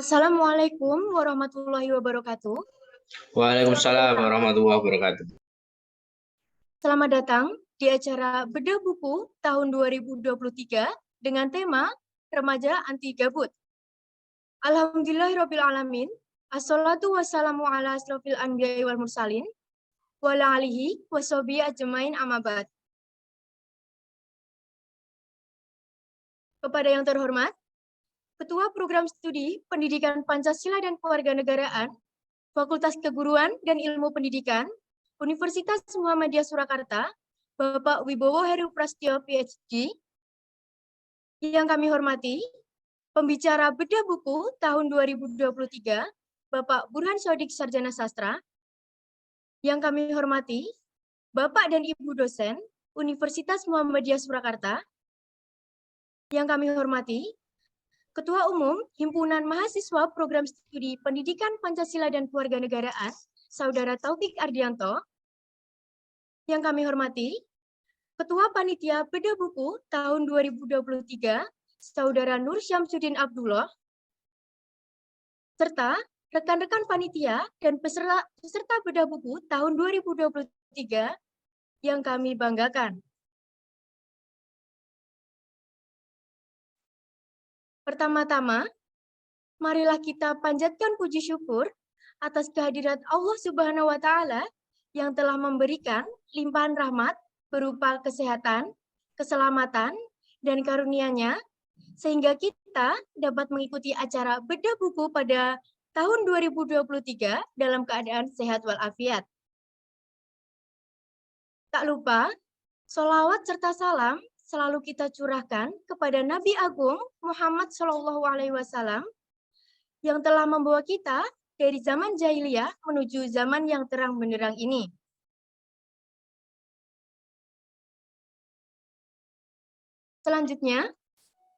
Assalamualaikum warahmatullahi wabarakatuh. Waalaikumsalam warahmatullahi wabarakatuh. Selamat datang di acara Bedah Buku tahun 2023 dengan tema Remaja Anti Gabut. Alhamdulillahirrabbilalamin. Assalatu wassalamu ala asrofil anbiya'i wal mursalin wa ala alihi wa sahbihi ajmain amma ba'd. Kepada yang terhormat, Ketua Program Studi Pendidikan Pancasila dan Kewarganegaraan, Fakultas Keguruan dan Ilmu Pendidikan, Universitas Muhammadiyah Surakarta, Bapak Wibowo Heru Prasetyo, PhD. Yang kami hormati, pembicara Bedah Buku tahun 2023, Bapak Burhan Sodik Sarjana Sastra. Yang kami hormati, Bapak dan Ibu dosen Universitas Muhammadiyah Surakarta. Yang kami hormati, Ketua Umum Himpunan Mahasiswa Program Studi Pendidikan Pancasila dan Kewarganegaraan, Saudara Taufik Ardianto. Yang kami hormati, Ketua Panitia Bedah Buku tahun 2023, Saudara Nur Syamsuddin Abdullah, serta rekan-rekan panitia dan peserta Bedah Buku tahun 2023 yang kami banggakan. Pertama-tama, marilah kita panjatkan puji syukur atas kehadirat Allah Subhanahu wa Ta'ala yang telah memberikan limpahan rahmat berupa kesehatan, keselamatan, dan karunia-Nya, sehingga kita dapat mengikuti acara Bedah Buku pada tahun 2023 dalam keadaan sehat walafiat. Tak lupa, sholawat serta salam selalu kita curahkan kepada Nabi Agung Muhammad SAW yang telah membawa kita dari zaman jahiliyah menuju zaman yang terang benderang ini. Selanjutnya,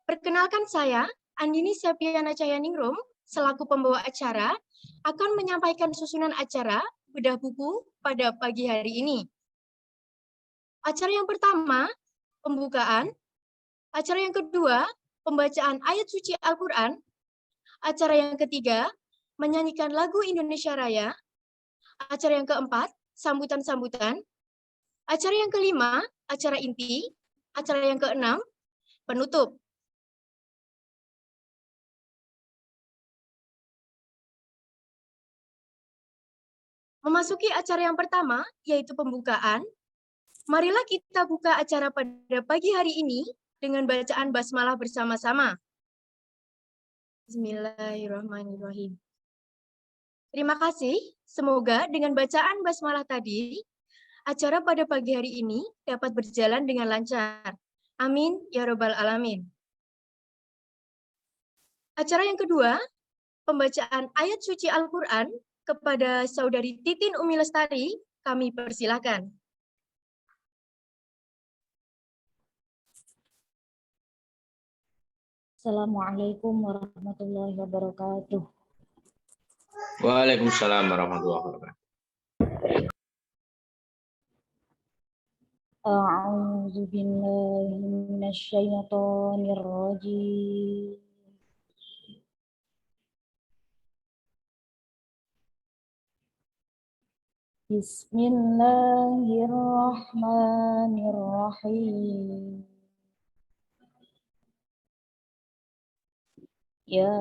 perkenalkan saya, Andini Septiana Cahyaningrum, selaku pembawa acara, akan menyampaikan susunan acara Bedah Buku pada pagi hari ini. Acara yang pertama, pembukaan. Acara yang kedua, pembacaan ayat suci Al-Quran. Acara yang ketiga, menyanyikan lagu Indonesia Raya. Acara yang keempat, sambutan-sambutan. Acara yang kelima, acara inti. Acara yang keenam, penutup. Memasuki acara yang pertama, yaitu pembukaan. Marilah kita buka acara pada pagi hari ini dengan bacaan basmalah bersama-sama. Bismillahirrahmanirrahim. Terima kasih. Semoga dengan bacaan basmalah tadi, acara pada pagi hari ini dapat berjalan dengan lancar. Amin ya robbal alamin. Acara yang kedua, pembacaan ayat suci Al-Quran kepada Saudari Titin Umi Lestari, kami persilahkan. Assalamualaikum warahmatullahi wabarakatuh. Waalaikumsalam warahmatullahi wabarakatuh. A'udzu billahi minasyaitonir rajim. Bismillahirrahmanirrahim. Ya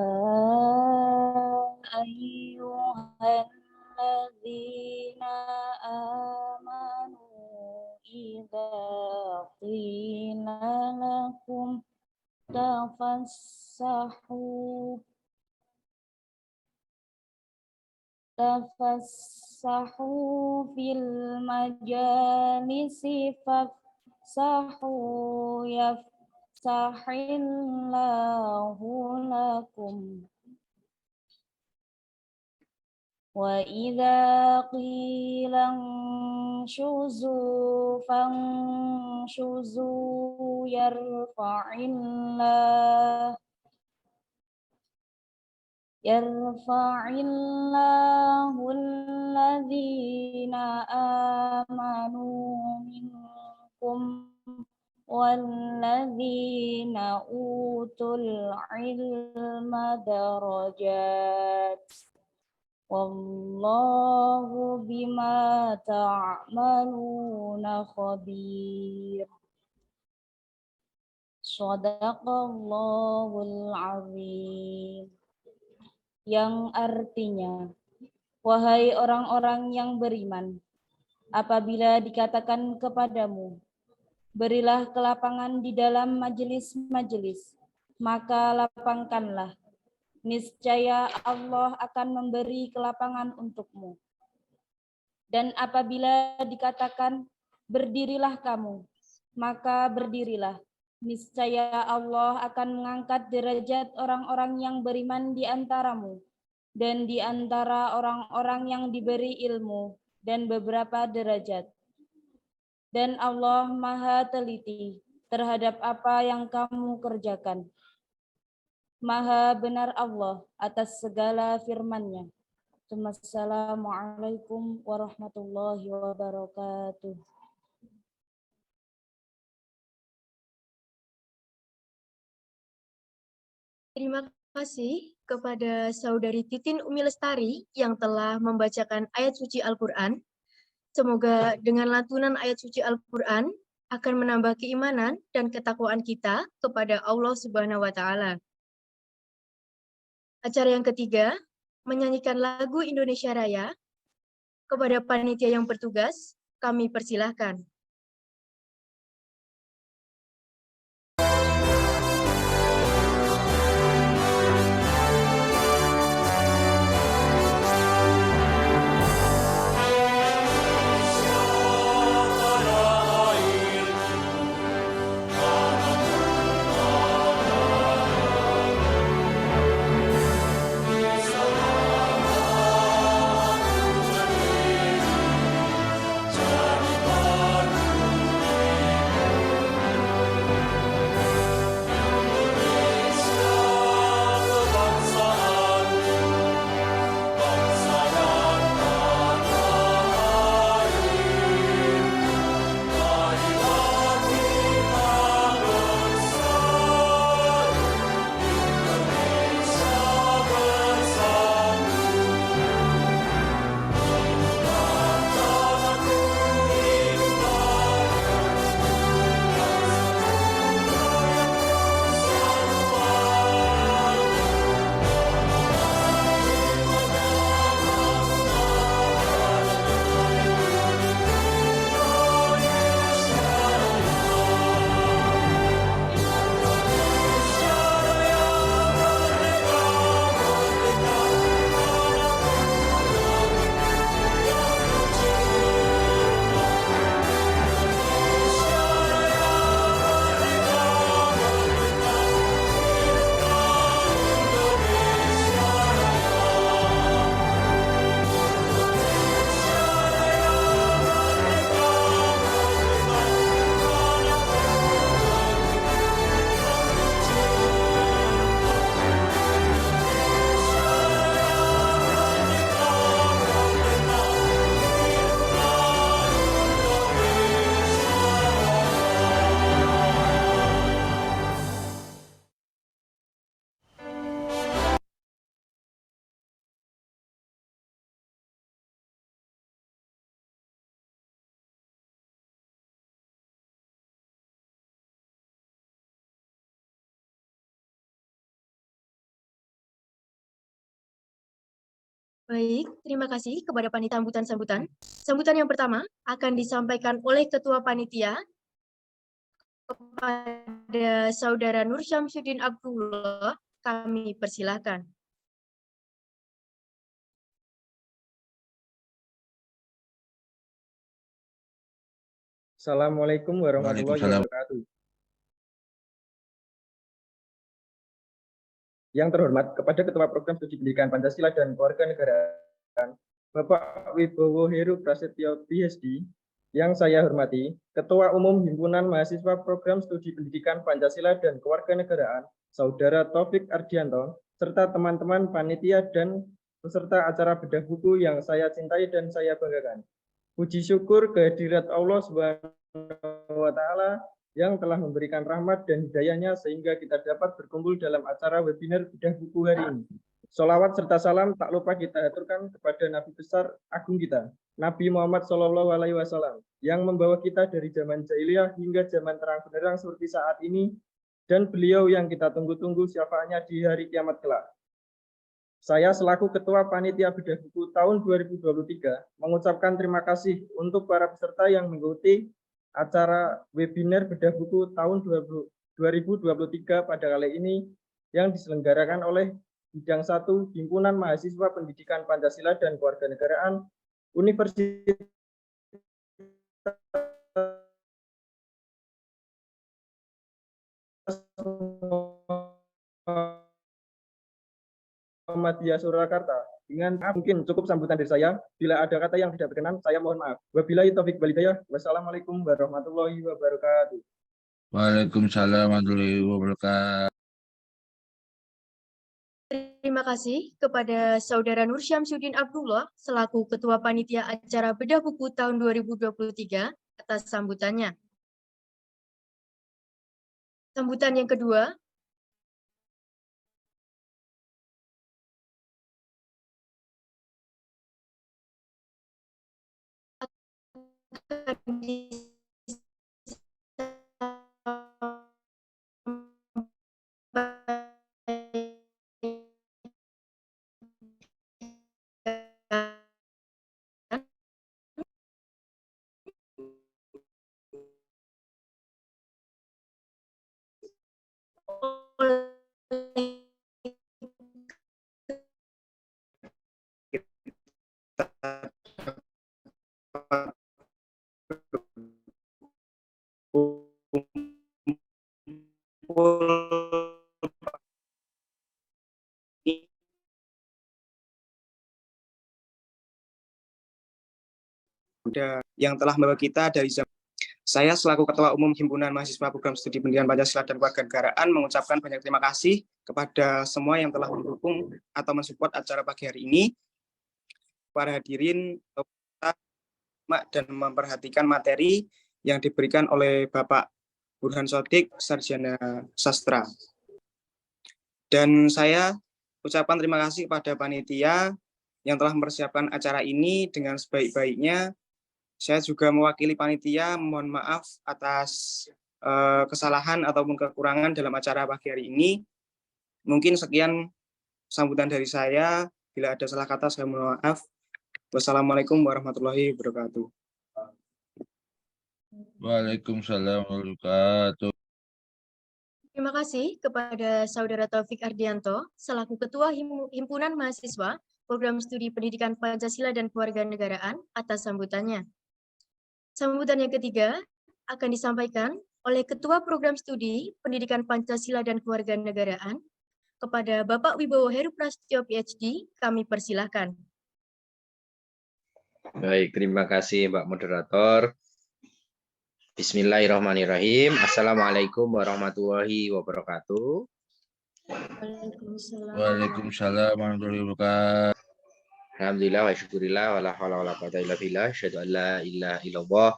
ayyuhalladzina amanu idza qila lakum tafassahu fil majalisi fafsahu yafsahillahu lakum. Wa idza qila anshuzu fanshuzu yarfa'illahu alladhina amanu minkum والذين أوتوا العلم درجات والله بما تعملون خبير. Shadaqallahul azim. Yang artinya, wahai orang-orang yang beriman, apabila dikatakan kepadamu, berilah kelapangan di dalam majelis-majelis, maka lapangkanlah. Niscaya Allah akan memberi kelapangan untukmu. Dan apabila dikatakan, berdirilah kamu, maka berdirilah. Niscaya Allah akan mengangkat derajat orang-orang yang beriman di antaramu dan di antara orang-orang yang diberi ilmu dan beberapa derajat. Dan Allah Maha teliti terhadap apa yang kamu kerjakan. Maha benar Allah atas segala firman-Nya. Assalamualaikum warahmatullahi wabarakatuh. Terima kasih kepada Saudari Titin Umi Lestari yang telah membacakan ayat suci Al-Quran. Semoga dengan lantunan ayat suci Al-Quran akan menambah keimanan dan ketakwaan kita kepada Allah Subhanahu wa Ta'ala. Acara yang ketiga, menyanyikan lagu Indonesia Raya. Kepada panitia yang bertugas, kami persilahkan. Baik, terima kasih kepada panitia sambutan-sambutan. Sambutan yang pertama akan disampaikan oleh Ketua Panitia kepada Saudara Nur Syamsuddin Abdullah. Kami persilahkan. Assalamualaikum warahmatullahi wabarakatuh. Yang terhormat kepada Ketua Program Studi Pendidikan Pancasila dan Kewarganegaraan, Bapak Wibowo Heru Prasetyo PhD, yang saya hormati, Ketua Umum Himpunan Mahasiswa Program Studi Pendidikan Pancasila dan Kewarganegaraan, Saudara Taufik Ardianto, serta teman-teman panitia dan peserta acara bedah buku yang saya cintai dan saya banggakan. Puji syukur kehadirat Allah Subhanahu wa Ta'ala, yang telah memberikan rahmat dan hidayahnya sehingga kita dapat berkumpul dalam acara webinar bedah buku hari ini. Sholawat serta salam tak lupa kita aturkan kepada Nabi besar agung kita, Nabi Muhammad SAW, yang membawa kita dari zaman jahiliyah hingga zaman terang benderang seperti saat ini, dan beliau yang kita tunggu-tunggu syafaatnya di hari kiamat kelak. Saya selaku Ketua Panitia Bedah Buku tahun 2023 mengucapkan terima kasih untuk para peserta yang mengikuti acara webinar Bedah Buku tahun 2023 pada kali ini yang diselenggarakan oleh Bidang 1 Himpunan Mahasiswa Pendidikan Pancasila dan Kewarganegaraan Universitas Muhammadiyah Surakarta. Dengan mungkin cukup sambutan dari saya. Bila ada kata yang tidak berkenan, saya mohon maaf. Wabillahi taufiq wal hidayah. Wassalamualaikum warahmatullahi wabarakatuh. Waalaikumsalam warahmatullahi wabarakatuh. Terima kasih kepada Saudara Nur Syamsuddin Abdullah selaku Ketua Panitia Acara Bedah Buku tahun 2023 atas sambutannya. Sambutan yang kedua akan yang telah membawa kita dari zaman. Saya selaku Ketua Umum Himpunan Mahasiswa Program Studi Pendidikan Pancasila dan Kewarganegaraan mengucapkan banyak terima kasih kepada semua yang telah mendukung atau mensupport acara pagi hari ini. Para hadirin dan memperhatikan materi yang diberikan oleh Bapak Burhan Shodiq, Sarjana Sastra. Dan saya ucapkan terima kasih kepada panitia yang telah mempersiapkan acara ini dengan sebaik-baiknya. Saya juga mewakili panitia, mohon maaf atas kesalahan ataupun kekurangan dalam acara pagi hari ini. Mungkin sekian sambutan dari saya. Bila ada salah kata, saya mohon maaf. Wassalamualaikum warahmatullahi wabarakatuh. Waalaikumsalam warahmatullahi wabarakatuh. terima kasih kepada Saudara Taufik Ardianto selaku Ketua Himpunan Mahasiswa Program Studi Pendidikan Pancasila dan Kewarganegaraan atas sambutannya. Sambutan yang ketiga akan disampaikan oleh Ketua Program Studi Pendidikan Pancasila dan Kewarganegaraan kepada Bapak Wibowo Heru Prasetyo PhD, kami persilahkan. Baik, terima kasih Mbak Moderator. Bismillahirrahmanirrahim. Assalamualaikum warahmatullahi wabarakatuh. Waalaikumsalam warahmatullahi wabarakatuh. Alhamdulillah wa syukurillah wa la haula wa la quwwata illa billah. Asyhadu an la ilaha illallah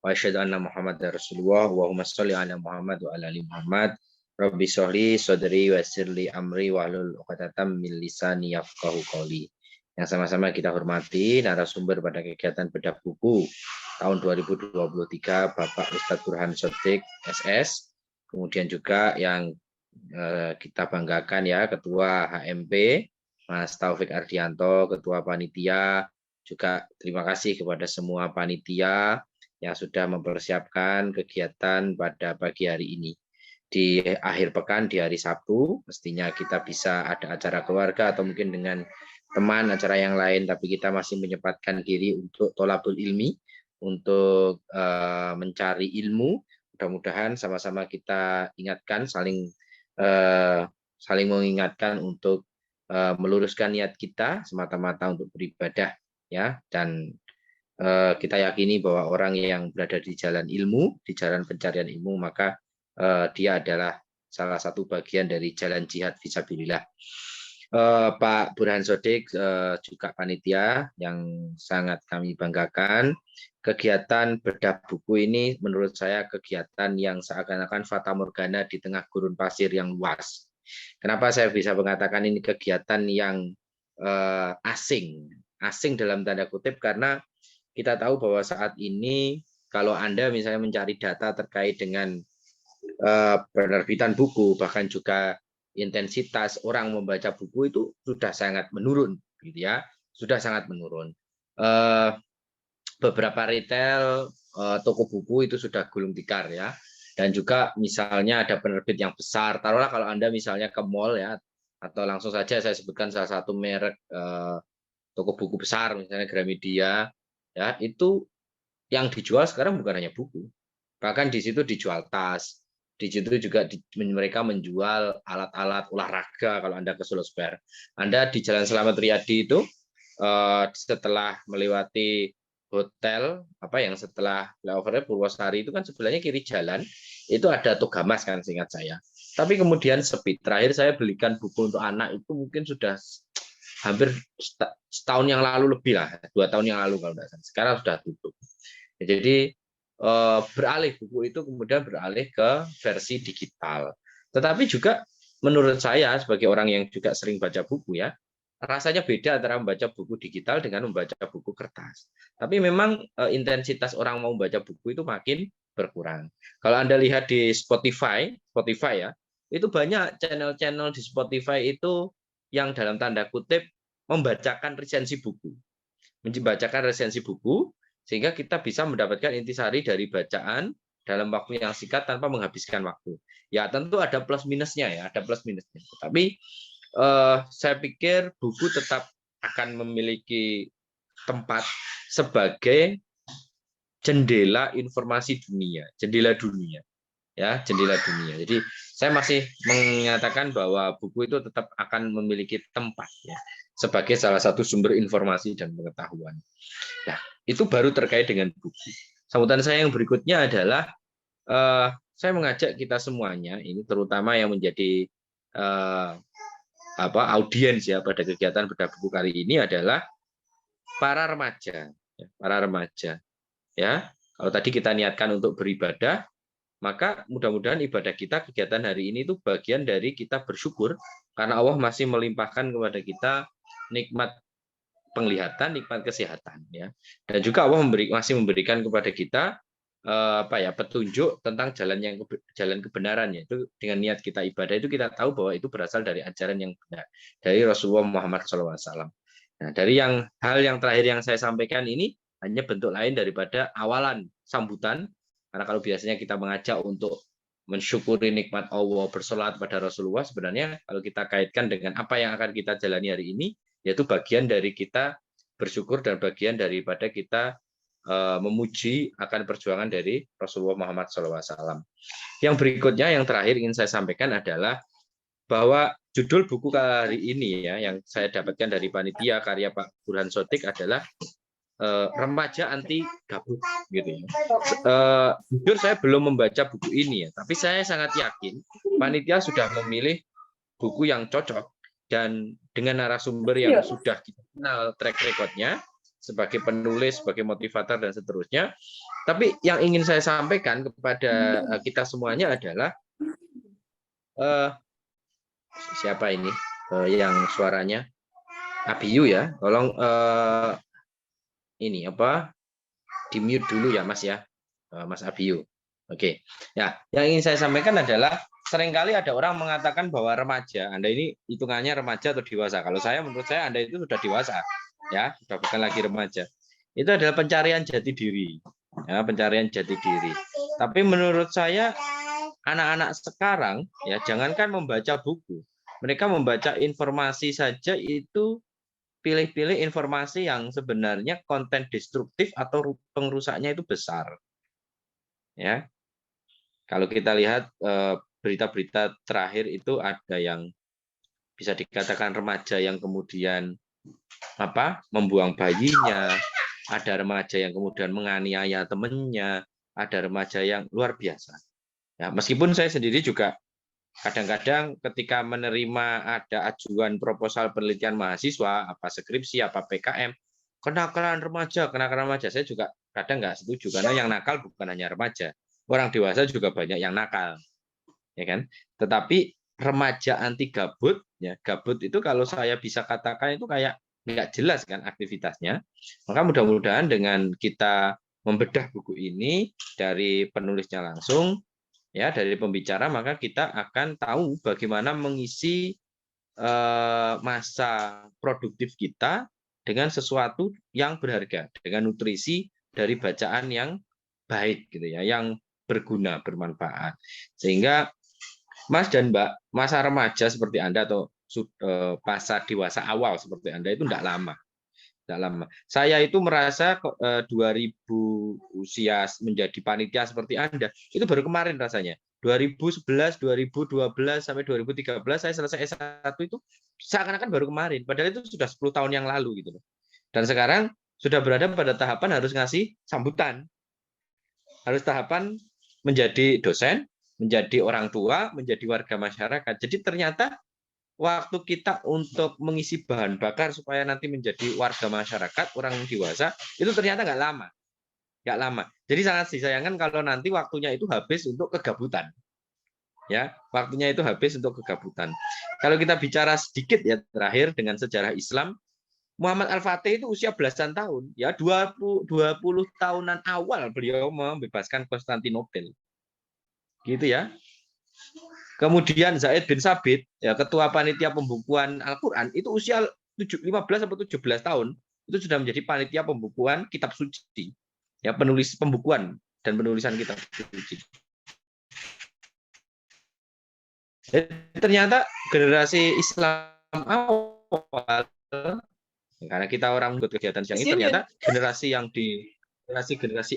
wa asyhadu anna Muhammadar Rasulullah. Allahumma sholli ala Muhammad wa ala ali Muhammad. Rabbi sholli sadri wa yassirli amri wa hlul 'uqdatam min lisani yafqahu qawli. Yang sama-sama kita hormati narasumber pada kegiatan bedah buku tahun 2023 Bapak Ustadz Burhan Shodiq SS. Kemudian juga yang kita banggakan ya Ketua HMP Mas Taufik Ardianto, Ketua Panitia, juga terima kasih kepada semua panitia yang sudah mempersiapkan kegiatan pada pagi hari ini. Di akhir pekan, di hari Sabtu, mestinya kita bisa ada acara keluarga atau mungkin dengan teman, acara yang lain, tapi kita masih menyempatkan diri untuk tholabul ilmi, untuk mencari ilmu. Mudah-mudahan sama-sama kita ingatkan, saling mengingatkan untuk meluruskan niat kita semata-mata untuk beribadah ya, dan kita yakini bahwa orang yang berada di jalan ilmu, di jalan pencarian ilmu, maka dia adalah salah satu bagian dari jalan jihad fisabilillah. Pak Burhan Shodiq juga panitia yang sangat kami banggakan kegiatan bedah buku ini menurut saya kegiatan yang seakan-akan fata morgana di tengah gurun pasir yang luas. Kenapa saya bisa mengatakan ini kegiatan yang asing? Asing dalam tanda kutip karena kita tahu bahwa saat ini kalau Anda misalnya mencari data terkait dengan penerbitan buku, bahkan juga intensitas orang membaca buku itu sudah sangat menurun, gitu ya, sudah sangat menurun. Beberapa retail toko buku itu sudah gulung tikar ya, dan juga misalnya ada penerbit yang besar. Taruhlah kalau Anda misalnya ke mall ya, atau langsung saja saya sebutkan salah satu merek toko buku besar, misalnya Gramedia, ya itu yang dijual sekarang bukan hanya buku, bahkan di situ dijual tas. Di situ juga mereka menjual alat-alat olahraga. Kalau Anda ke Solo Square, Anda di Jalan Selamat Riyadi itu setelah melewati hotel yang setelah flyover Purwosari itu kan sebelahnya kiri jalan itu ada Togamas kan seingat saya. Tapi kemudian sepi. Terakhir saya belikan buku untuk anak itu mungkin sudah hampir setahun yang lalu lebih lah, 2 tahun yang lalu kalau tidak salah. Sekarang sudah tutup. Jadi beralih buku itu kemudian beralih ke versi digital. Tetapi juga menurut saya sebagai orang yang juga sering baca buku ya, rasanya beda antara membaca buku digital dengan membaca buku kertas. Tapi memang intensitas orang mau membaca buku itu makin berkurang. Kalau Anda lihat di Spotify ya, itu banyak channel-channel di Spotify itu yang dalam tanda kutip membacakan resensi buku. Membacakan resensi buku sehingga kita bisa mendapatkan intisari dari bacaan dalam waktu yang singkat tanpa menghabiskan waktu. Ya tentu ada plus minusnya ya, ada plus minusnya. Tapi saya pikir buku tetap akan memiliki tempat sebagai jendela informasi dunia, jendela dunia. Ya, jendela dunia. Jadi saya masih menyatakan bahwa buku itu tetap akan memiliki tempat ya sebagai salah satu sumber informasi dan pengetahuan. Nah, itu baru terkait dengan buku. Sambutan saya yang berikutnya adalah saya mengajak kita semuanya, ini terutama yang menjadi audiens ya pada kegiatan bedah buku kali ini adalah para remaja, ya. Kalau tadi kita niatkan untuk beribadah, maka mudah-mudahan ibadah kita, kegiatan hari ini itu bagian dari kita bersyukur karena Allah masih melimpahkan kepada kita nikmat penglihatan, nikmat kesehatan ya. Dan juga Allah masih memberikan kepada kita petunjuk tentang jalan kebenaran, yaitu dengan niat kita ibadah itu kita tahu bahwa itu berasal dari ajaran yang benar dari Rasulullah Muhammad SAW. Nah, dari hal yang terakhir yang saya sampaikan ini hanya bentuk lain daripada awalan sambutan, karena kalau biasanya kita mengajak untuk mensyukuri nikmat Allah, bersolat pada Rasulullah, sebenarnya kalau kita kaitkan dengan apa yang akan kita jalani hari ini, yaitu bagian dari kita bersyukur dan bagian daripada kita memuji akan perjuangan dari Rasulullah Muhammad SAW. Yang berikutnya, yang terakhir ingin saya sampaikan adalah bahwa judul buku kali ini ya yang saya dapatkan dari panitia karya Pak Burhan Sotik adalah remaja anti gabut gitu ya. Jujur saya belum membaca buku ini ya, tapi saya sangat yakin panitia sudah memilih buku yang cocok dan dengan narasumber yang sudah kita kenal track record-nya sebagai penulis, sebagai motivator dan seterusnya. Tapi yang ingin saya sampaikan kepada kita semuanya adalah siapa ini yang suaranya Abiyu ya, tolong ini di mute dulu ya Mas ya, Mas Abiyu. Oke. Ya, yang ingin saya sampaikan adalah seringkali ada orang mengatakan bahwa remaja, Anda ini hitungannya remaja atau dewasa. Kalau menurut saya Anda itu sudah dewasa, ya, sudah bukan lagi remaja. Itu adalah pencarian jati diri, ya, pencarian jati diri. Tapi menurut saya anak-anak sekarang, ya, jangankan membaca buku, mereka membaca informasi saja itu pilih-pilih informasi yang sebenarnya konten destruktif atau pengerusaknya itu besar. Ya, kalau kita lihat berita-berita terakhir itu ada yang bisa dikatakan remaja yang kemudian membuang bayinya, ada remaja yang kemudian menganiaya temannya, ada remaja yang luar biasa. Ya, meskipun saya sendiri juga kadang-kadang ketika menerima ada ajuan proposal penelitian mahasiswa, skripsi, PKM, kenakalan remaja, saya juga kadang nggak setuju karena yang nakal bukan hanya remaja, orang dewasa juga banyak yang nakal, ya kan? Tetapi remaja anti gabut, ya gabut itu kalau saya bisa katakan itu kayak nggak jelas kan aktivitasnya. Maka mudah-mudahan dengan kita membedah buku ini dari penulisnya langsung, ya dari pembicara, maka kita akan tahu bagaimana mengisi masa produktif kita dengan sesuatu yang berharga, dengan nutrisi dari bacaan yang baik gitu ya, yang berguna, bermanfaat. Sehingga Mas dan Mbak, masa remaja seperti Anda atau masa dewasa awal seperti Anda itu tidak lama. Tidak lama. Saya itu merasa 2000 usia menjadi panitia seperti Anda, itu baru kemarin rasanya. 2011, 2012 sampai 2013 saya selesai S1 itu seakan-akan baru kemarin, padahal itu sudah 10 tahun yang lalu gitu. Dan sekarang sudah berada pada tahapan harus ngasih sambutan. Harus tahapan menjadi dosen, menjadi orang tua, menjadi warga masyarakat. Jadi ternyata waktu kita untuk mengisi bahan bakar supaya nanti menjadi warga masyarakat, orang dewasa, itu ternyata nggak lama. Nggak lama. Jadi sangat disayangkan kalau nanti waktunya itu habis untuk kegabutan. Ya, waktunya itu habis untuk kegabutan. Kalau kita bicara sedikit ya terakhir dengan sejarah Islam, Muhammad Al-Fatih itu usia belasan tahun, ya 20 tahunan awal beliau membebaskan Konstantinopel. Gitu ya. Kemudian Zaid bin Sabit, ya ketua panitia pembukuan Al-Qur'an itu usia 15 atau 17 tahun itu sudah menjadi panitia pembukuan kitab suci. Ya, penulis pembukuan dan penulisan kitab suci. Jadi, ternyata generasi Islam awal, karena kita orang ikut kegiatan siang ini, ternyata generasi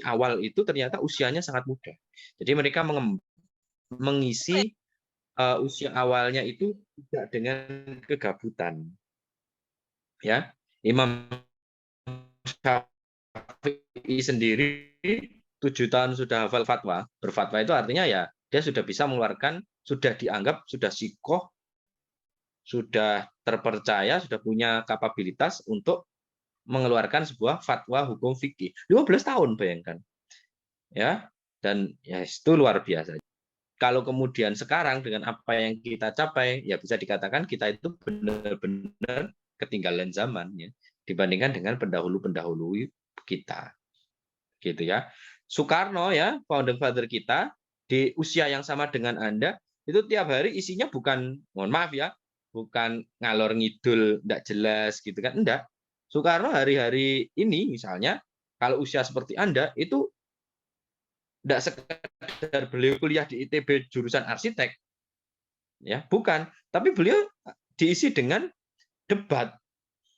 awal itu ternyata usianya sangat muda. Jadi mereka mengisi usia awalnya itu tidak dengan kegabutan. Ya, Imam Syafi'i sendiri 7 tahun sudah hafal fatwa. Berfatwa itu artinya ya dia sudah bisa mengeluarkan, sudah dianggap sudah sikoh, sudah terpercaya, sudah punya kapabilitas untuk mengeluarkan sebuah fatwa hukum fikih. 15 tahun bayangkan. Ya, dan ya itu luar biasa. Kalau kemudian sekarang dengan apa yang kita capai, ya bisa dikatakan kita itu benar-benar ketinggalan zaman ya, dibandingkan dengan pendahulu-pendahulu kita. Gitu ya. Soekarno ya, founding father kita, di usia yang sama dengan Anda, itu tiap hari isinya bukan, mohon maaf ya, bukan ngalor ngidul, enggak jelas gitu kan, enggak. Soekarno hari-hari ini misalnya, kalau usia seperti Anda, itu enggak sekedar beliau kuliah di ITB jurusan arsitek, ya bukan, tapi beliau diisi dengan debat,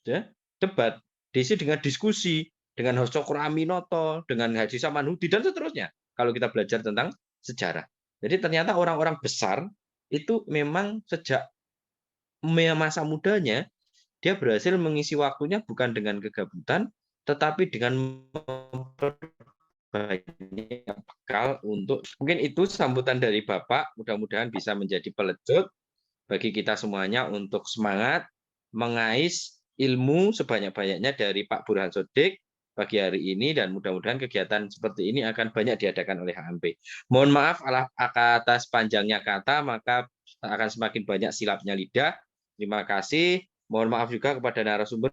ya debat, diisi dengan diskusi, dengan Cokro Aminoto, dengan Haji Samanhudi dan seterusnya. Kalau kita belajar tentang sejarah, jadi ternyata orang-orang besar itu memang sejak masa mudanya dia berhasil mengisi waktunya bukan dengan kegabutan, tetapi dengan banyak bekal untuk mungkin itu sambutan dari Bapak, mudah-mudahan bisa menjadi pelecut bagi kita semuanya untuk semangat mengais ilmu sebanyak-banyaknya dari Pak Burhan Sodik pagi hari ini, dan mudah-mudahan kegiatan seperti ini akan banyak diadakan oleh HMP. Mohon maaf atas panjangnya kata, maka akan semakin banyak silapnya lidah. Terima kasih. Mohon maaf juga kepada narasumber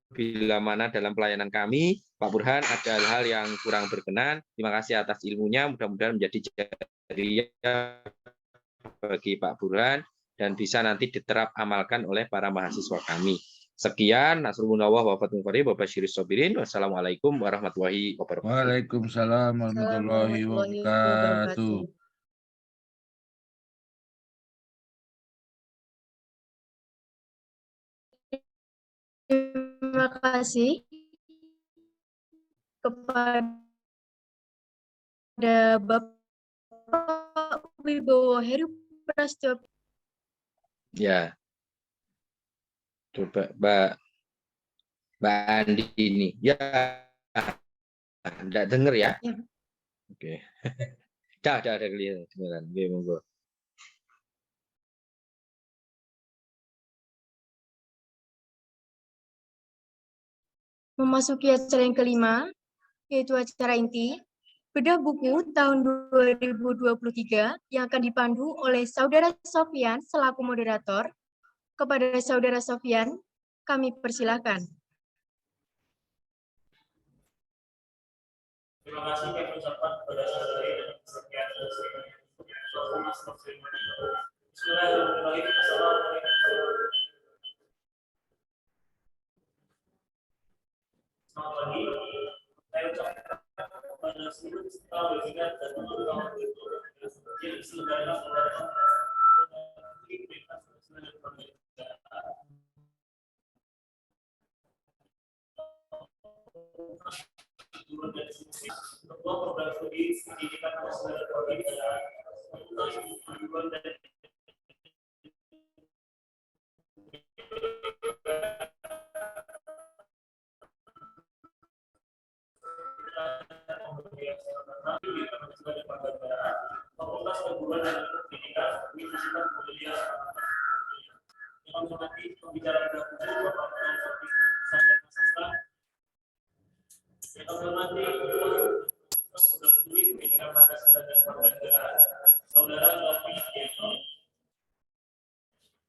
bila mana dalam pelayanan kami, Pak Burhan, ada hal-hal yang kurang berkenan. Terima kasih atas ilmunya, mudah-mudahan menjadi jariah bagi Pak Burhan dan bisa nanti diterap amalkan oleh para mahasiswa kami. Sekian, nasrullah wa wabarakatuh. Wassalamualaikum warahmatullahi wabarakatuh. Waalaikumsalam warahmatullahi wabarakatuh. Terima kasih kepada Bapak Wibowo Heru Prasetyo. Ya, coba Mbak Andi ini. Ya, enggak dengar ya? Ya. Oke. Dah kelihatan. Oke, monggo. Memasuki acara yang kelima, yaitu acara inti, bedah buku tahun 2023 yang akan dipandu oleh Saudara Sofyan selaku moderator. Kepada Saudara Sofyan, kami persilahkan. Terima kasih kami ucapkan kepada saudara dan Sofyan selaku master ceremony. Bismillahirrahmanirrahim. Assalamualaikum warahmatullahi wabarakatuh. Selamat pagi. Saya ucapkan kepada seluruh peserta webinar dan kawan-kawan yang diselenggarakan oleh Ketua Program Studi Pendidikan Nasional dan Kewarganegaraan Fakultas Keguruan dan Pendidikan Universitas Mulia yang menghormati pembicara Bapak Sandiaga Sastra, yang menghormati Program Studi Pendidikan Pancasila dan Kewarganegaraan Saudara Novi Diego,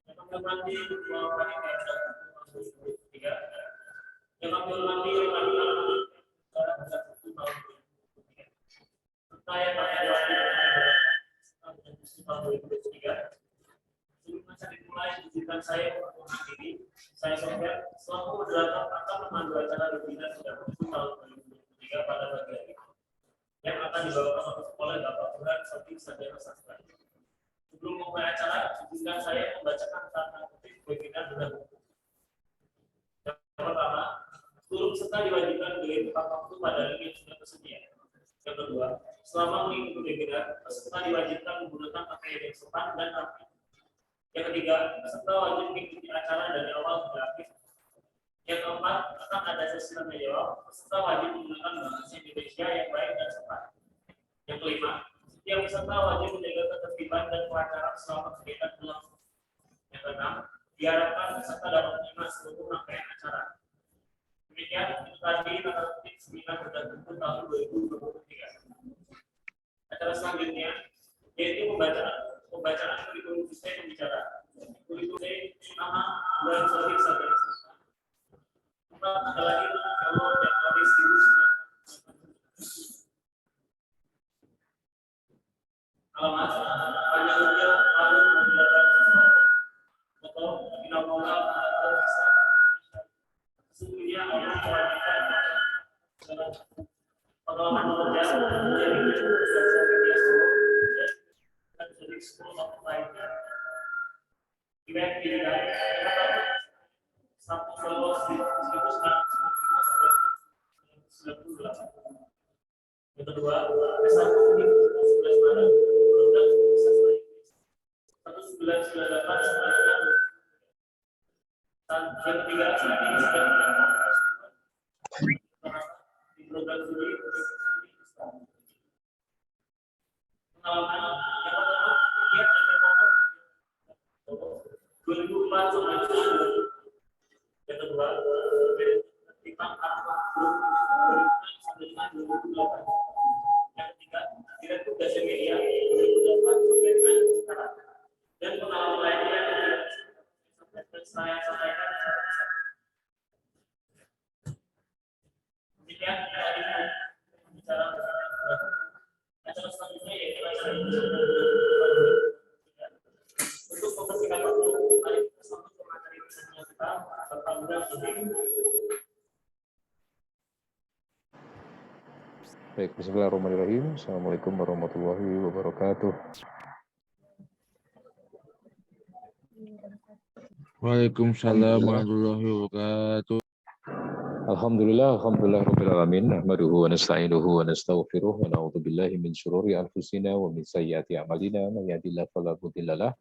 yang menghormati Ketua Panitia yang kami hormati rekan-rekan saya tahun 2023. Sebelum acara dimulai, izinkan saya mengakhiri. Saya Sofyan selaku moderator akan memandu acara webinar tahun 2023 pada pagi hari yang akan dibawakan oleh Bapak Burhan Sofi Sarjana Sastra. Sebelum memulai acara, izinkan saya membacakan tanda kutip webinar bedah buku. Yang pertama, seluruh peserta diwajibkan berdiri tepat waktu pada link yang sudah tersedia. Yang kedua, selama mengikuti webinar, peserta diwajibkan menggunakan pakaian yang sopan dan rapi. Yang ketiga, peserta wajib mengikuti acara dari awal hingga akhir. Yang keempat, akan ada sesi tanya jawab. Peserta wajib menggunakan bahasa Indonesia yang baik dan sopan. Yang kelima, setiap peserta wajib menjaga ketertiban dan kelancaran selama kegiatan berlangsung. Yang keenam, diharapkan peserta dapat menyimak seluruh rangkaian acara. Demikian itu tadi tanda kutip seminar bedah buku tahun 2023. Acara selanjutnya yaitu pembacaan kurikulum vitae pembicara. Kurikulum vitae nama bulan Sofi Sarjana Sastra. Tempat tanggal lahir Allah Januari 1999. Alamat Panjang Usia Lalu Menjelaskan Sesuatu. Foto Binamola atau Bisa. Sesungguhnya Allah mewajibkan pengalaman bekerja menjadi dan jadi sekolah lainnya. Event pilihan satu Solo 1998. Yang kedua, S1 di 11 Maret Program Sastra Inggris 1998. Dan yang ketiga, di program studi pengalaman yang pertama lihat ada foto 2004 sampai 2020. Yang kedua tentang akhlak 2006 sampai 2008. Yang ketiga direktur jasa media 2008 sampai sekarang. Dan pengalaman lainnya yang saya sampaikan. Demikian tadi bicara acara selanjutnya yaitu acara untuk mempersingkat waktu, mari kita sambut pemateri bersama kita Bapak Burhan Sofi. Baik, bismillahirrahmanirrahim. Assalamualaikum warahmatullahi wabarakatuh. Waalaikumsalam warahmatullahi wabarakatuh. Alhamdulillah rabbil alamin. Nahmaduhu wa nasta'inuhu wa nastaghfiruh wa na'udzu billahi min syururi anfusina wa min sayyiati a'malina. May yahdihillahu fala mudhillalah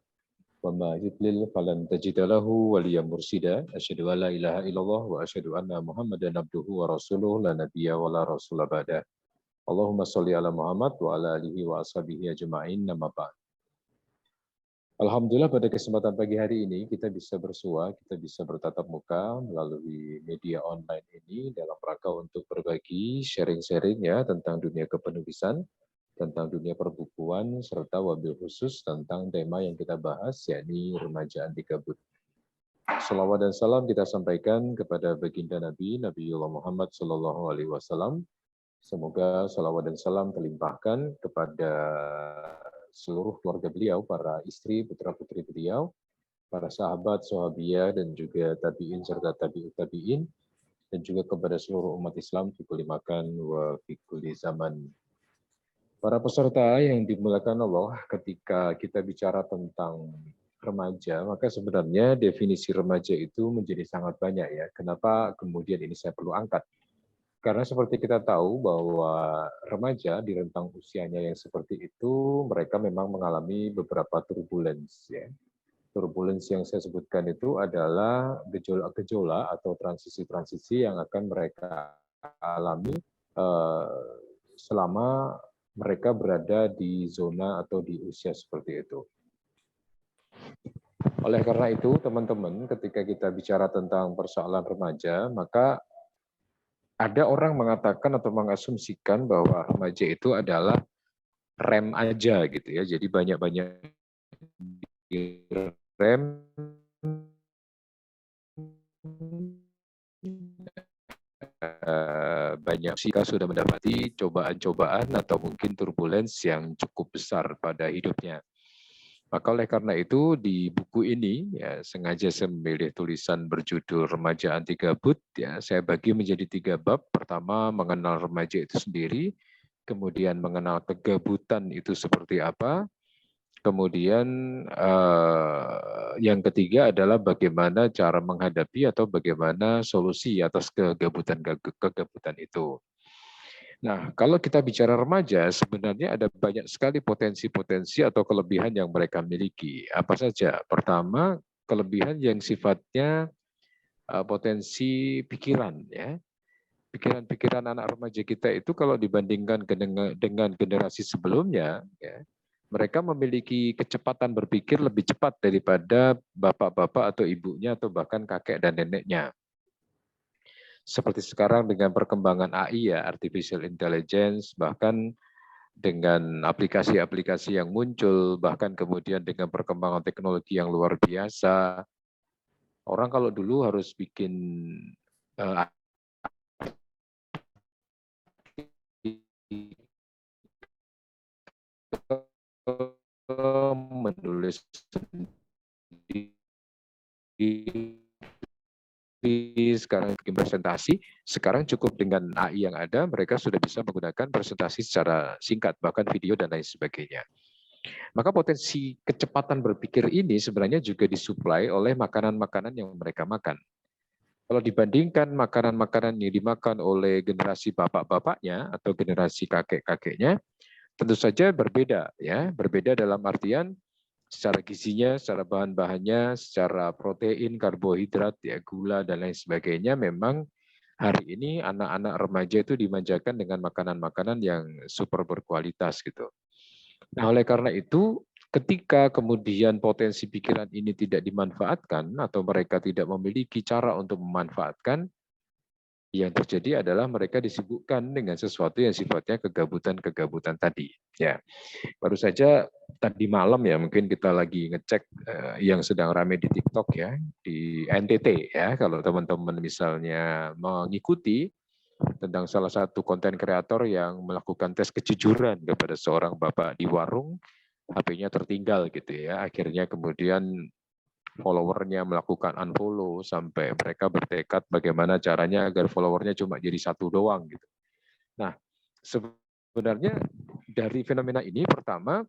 wa may yudlil falan tajida lahu waliyyan mursyida. Asyhadu an la ilaha illallah wa asyhadu anna Muhammadan abduhu wa rasuluh la nabiyya wa la rasula ba'da. Allahumma shalli ala Muhammad wa ala alihi wa ashabihi ajma'in. Nama ba'd. Alhamdulillah pada kesempatan pagi hari ini kita bisa bersua, kita bisa bertatap muka melalui media online ini dalam rangka untuk berbagi sharing-sharing ya tentang dunia kepenulisan, tentang dunia perbukuan, serta wabil khusus tentang tema yang kita bahas, yakni remaja anti gabut. Salawat dan salam kita sampaikan kepada baginda Nabi, Nabiullah Muhammad SAW. Semoga salawat dan salam terlimpahkan kepada seluruh keluarga beliau, para istri, putra-putri beliau, para sahabat, sahabiyah, dan juga tabi'in serta tabi'ut tabi'in, dan juga kepada seluruh umat Islam di kulli makan wa fi kulli zaman. Para peserta yang dimuliakan Allah, ketika kita bicara tentang remaja, maka sebenarnya definisi remaja itu menjadi sangat banyak ya. Kenapa kemudian ini saya perlu angkat? Karena seperti kita tahu bahwa remaja di rentang usianya yang seperti itu, mereka memang mengalami beberapa turbulence ya. Turbulence yang saya sebutkan itu adalah gejolak-gejolak atau transisi-transisi yang akan mereka alami selama mereka berada di zona atau di usia seperti itu. Oleh karena itu, teman-teman, ketika kita bicara tentang persoalan remaja, maka ada orang mengatakan atau mengasumsikan bahwa remaja itu adalah rem aja gitu ya. Jadi banyak-banyak rem, banyak jika sudah mendapati cobaan-cobaan atau mungkin turbulence yang cukup besar pada hidupnya. Maka oleh karena itu di buku ini ya sengaja saya memilih tulisan berjudul Remaja Anti Gabut ya, saya bagi menjadi 3 bab. Pertama, mengenal remaja itu sendiri, kemudian mengenal kegabutan itu seperti apa, kemudian yang ketiga adalah bagaimana cara menghadapi atau bagaimana solusi atas kegabutan itu. Nah, kalau kita bicara remaja, sebenarnya ada banyak sekali potensi-potensi atau kelebihan yang mereka miliki. Apa saja? Pertama, kelebihan yang sifatnya potensi pikiran, ya. Pikiran-pikiran anak remaja kita itu kalau dibandingkan dengan generasi sebelumnya, ya, mereka memiliki kecepatan berpikir lebih cepat daripada bapak-bapak atau ibunya atau bahkan kakek dan neneknya. Seperti sekarang dengan perkembangan AI ya, artificial intelligence, bahkan dengan aplikasi-aplikasi yang muncul, bahkan kemudian dengan perkembangan teknologi yang luar biasa. Orang kalau dulu harus bikin menulis sekarang bikin presentasi, sekarang cukup dengan AI yang ada, mereka sudah bisa menggunakan presentasi secara singkat, bahkan video dan lain sebagainya. Maka potensi kecepatan berpikir ini sebenarnya juga disuplai oleh makanan-makanan yang mereka makan. Kalau dibandingkan makanan-makanan yang dimakan oleh generasi bapak-bapaknya atau generasi kakek-kakeknya, tentu saja berbeda, ya, berbeda dalam artian secara gizinya, secara bahan-bahannya, secara protein, karbohidrat, ya, gula, dan lain sebagainya, memang hari ini anak-anak remaja itu dimanjakan dengan makanan-makanan yang super berkualitas gitu. Nah, oleh karena itu, ketika kemudian potensi pikiran ini tidak dimanfaatkan atau mereka tidak memiliki cara untuk memanfaatkan, yang terjadi adalah mereka disibukkan dengan sesuatu yang sifatnya kegabutan-kegabutan tadi. Ya, baru saja tadi malam ya, mungkin kita lagi ngecek yang sedang ramai di TikTok ya, di NTT ya, kalau teman-teman misalnya mengikuti tentang salah satu konten kreator yang melakukan tes kejujuran kepada seorang bapak di warung, HP-nya tertinggal gitu ya, akhirnya kemudian followernya melakukan unfollow sampai mereka bertekad bagaimana caranya agar followernya cuma jadi 1 doang gitu. Nah, sebenarnya dari fenomena ini pertama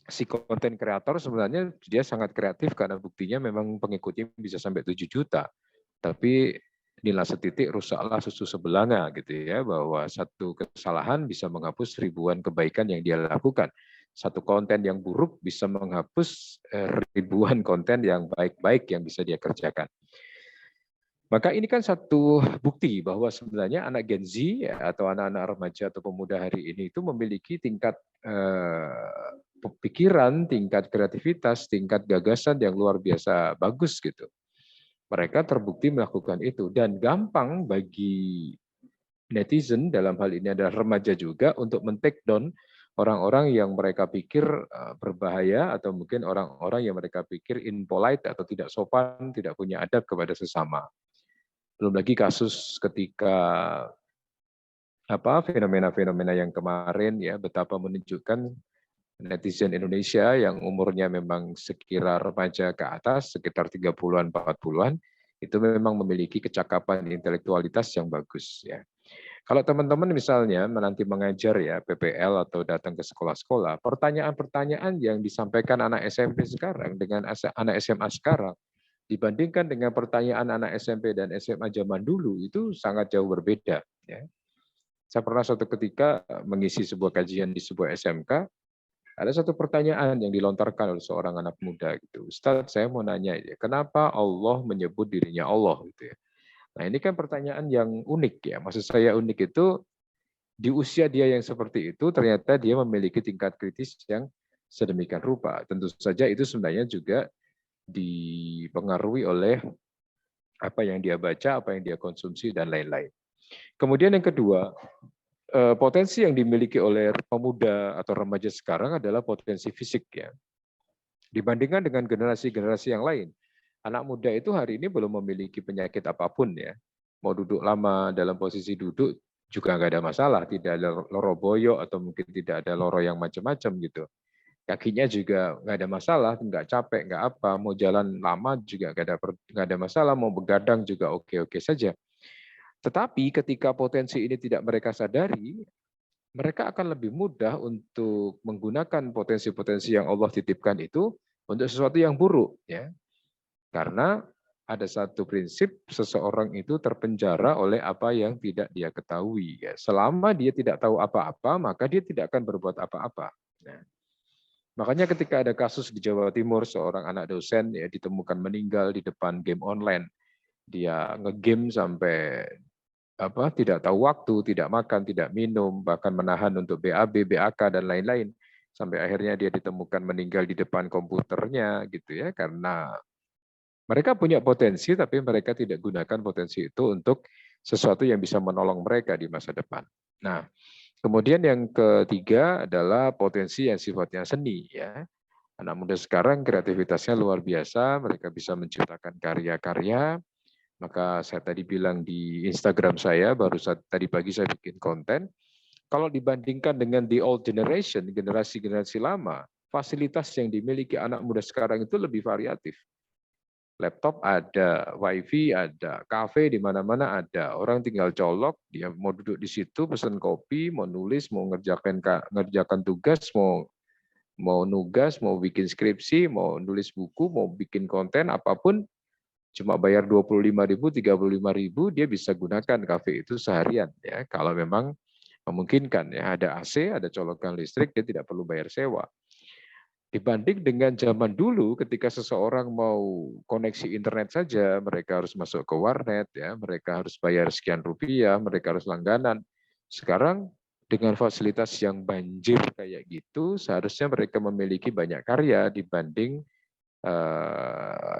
si konten kreator sebenarnya dia sangat kreatif karena buktinya memang pengikutnya bisa sampai 7 juta. Tapi inilah setitik rusaklah susu sebelanga gitu ya, bahwa satu kesalahan bisa menghapus ribuan kebaikan yang dia lakukan. Satu konten yang buruk bisa menghapus ribuan konten yang baik-baik yang bisa dia kerjakan. Maka ini kan satu bukti bahwa sebenarnya anak Gen Z ya, atau anak-anak remaja atau pemuda hari ini itu memiliki tingkat pikiran, tingkat kreativitas, tingkat gagasan yang luar biasa bagus gitu. Mereka terbukti melakukan itu dan gampang bagi netizen dalam hal ini adalah remaja juga untuk men-take down orang-orang yang mereka pikir berbahaya atau mungkin orang-orang yang mereka pikir impolite atau tidak sopan, tidak punya adab kepada sesama. Belum lagi kasus ketika fenomena-fenomena yang kemarin ya betapa menunjukkan netizen Indonesia yang umurnya memang sekira remaja ke atas, sekitar 30-an, 40-an, itu memang memiliki kecakapan intelektualitas yang bagus. Ya. Kalau teman-teman misalnya menanti mengajar ya PPL atau datang ke sekolah-sekolah, pertanyaan-pertanyaan yang disampaikan anak SMP sekarang dengan anak SMA sekarang, dibandingkan dengan pertanyaan anak SMP dan SMA zaman dulu, itu sangat jauh berbeda. Ya. Saya pernah suatu ketika mengisi sebuah kajian di sebuah SMK, ada satu pertanyaan yang dilontarkan oleh seorang anak muda gitu. Ustaz, saya mau nanya, kenapa Allah menyebut dirinya Allah gitu ya. Nah, ini kan pertanyaan yang unik ya. Maksud saya unik itu di usia dia yang seperti itu ternyata dia memiliki tingkat kritis yang sedemikian rupa. Tentu saja itu sebenarnya juga dipengaruhi oleh apa yang dia baca, apa yang dia konsumsi dan lain-lain. Kemudian yang kedua, potensi yang dimiliki oleh pemuda atau remaja sekarang adalah potensi fisik ya. Dibandingkan dengan generasi-generasi yang lain, anak muda itu hari ini belum memiliki penyakit apapun ya. Mau duduk lama dalam posisi duduk juga nggak ada masalah, tidak ada loro boyok atau mungkin tidak ada loro yang macam-macam gitu. Kakinya juga nggak ada masalah, nggak capek, nggak apa. Mau jalan lama juga nggak ada masalah, mau begadang juga oke-oke saja. Tetapi ketika potensi ini tidak mereka sadari, mereka akan lebih mudah untuk menggunakan potensi-potensi yang Allah titipkan itu untuk sesuatu yang buruk. Ya. Karena ada satu prinsip, seseorang itu terpenjara oleh apa yang tidak dia ketahui. Ya. Selama dia tidak tahu apa-apa, maka dia tidak akan berbuat apa-apa. Nah, makanya ketika ada kasus di Jawa Timur, seorang anak dosen ya ditemukan meninggal di depan game online. Dia nge-game sampai tidak tahu waktu, tidak makan, tidak minum, bahkan menahan untuk BAB, BAK dan lain-lain. Sampai akhirnya dia ditemukan meninggal di depan komputernya gitu ya, karena mereka punya potensi tapi mereka tidak gunakan potensi itu untuk sesuatu yang bisa menolong mereka di masa depan. Nah, kemudian yang ketiga adalah potensi yang sifatnya seni ya. Anak muda sekarang kreativitasnya luar biasa, mereka bisa menciptakan karya-karya. Maka saya tadi bilang di Instagram saya, tadi pagi saya bikin konten, kalau dibandingkan dengan the old generation, generasi-generasi lama, fasilitas yang dimiliki anak muda sekarang itu lebih variatif. Laptop ada, wifi ada, kafe di mana-mana ada. Orang tinggal colok, dia mau duduk di situ, pesan kopi, mau nulis, mau ngerjakan tugas, mau nugas, mau bikin skripsi, mau nulis buku, mau bikin konten, apapun, cuma bayar 25.000, 35.000, dia bisa gunakan kafe itu seharian ya. Kalau memang memungkinkan ya, ada AC, ada colokan listrik, dia tidak perlu bayar sewa. Dibanding dengan zaman dulu ketika seseorang mau koneksi internet saja, mereka harus masuk ke warnet ya, mereka harus bayar sekian rupiah, mereka harus langganan. Sekarang dengan fasilitas yang banjir kayak gitu, seharusnya mereka memiliki banyak karya dibanding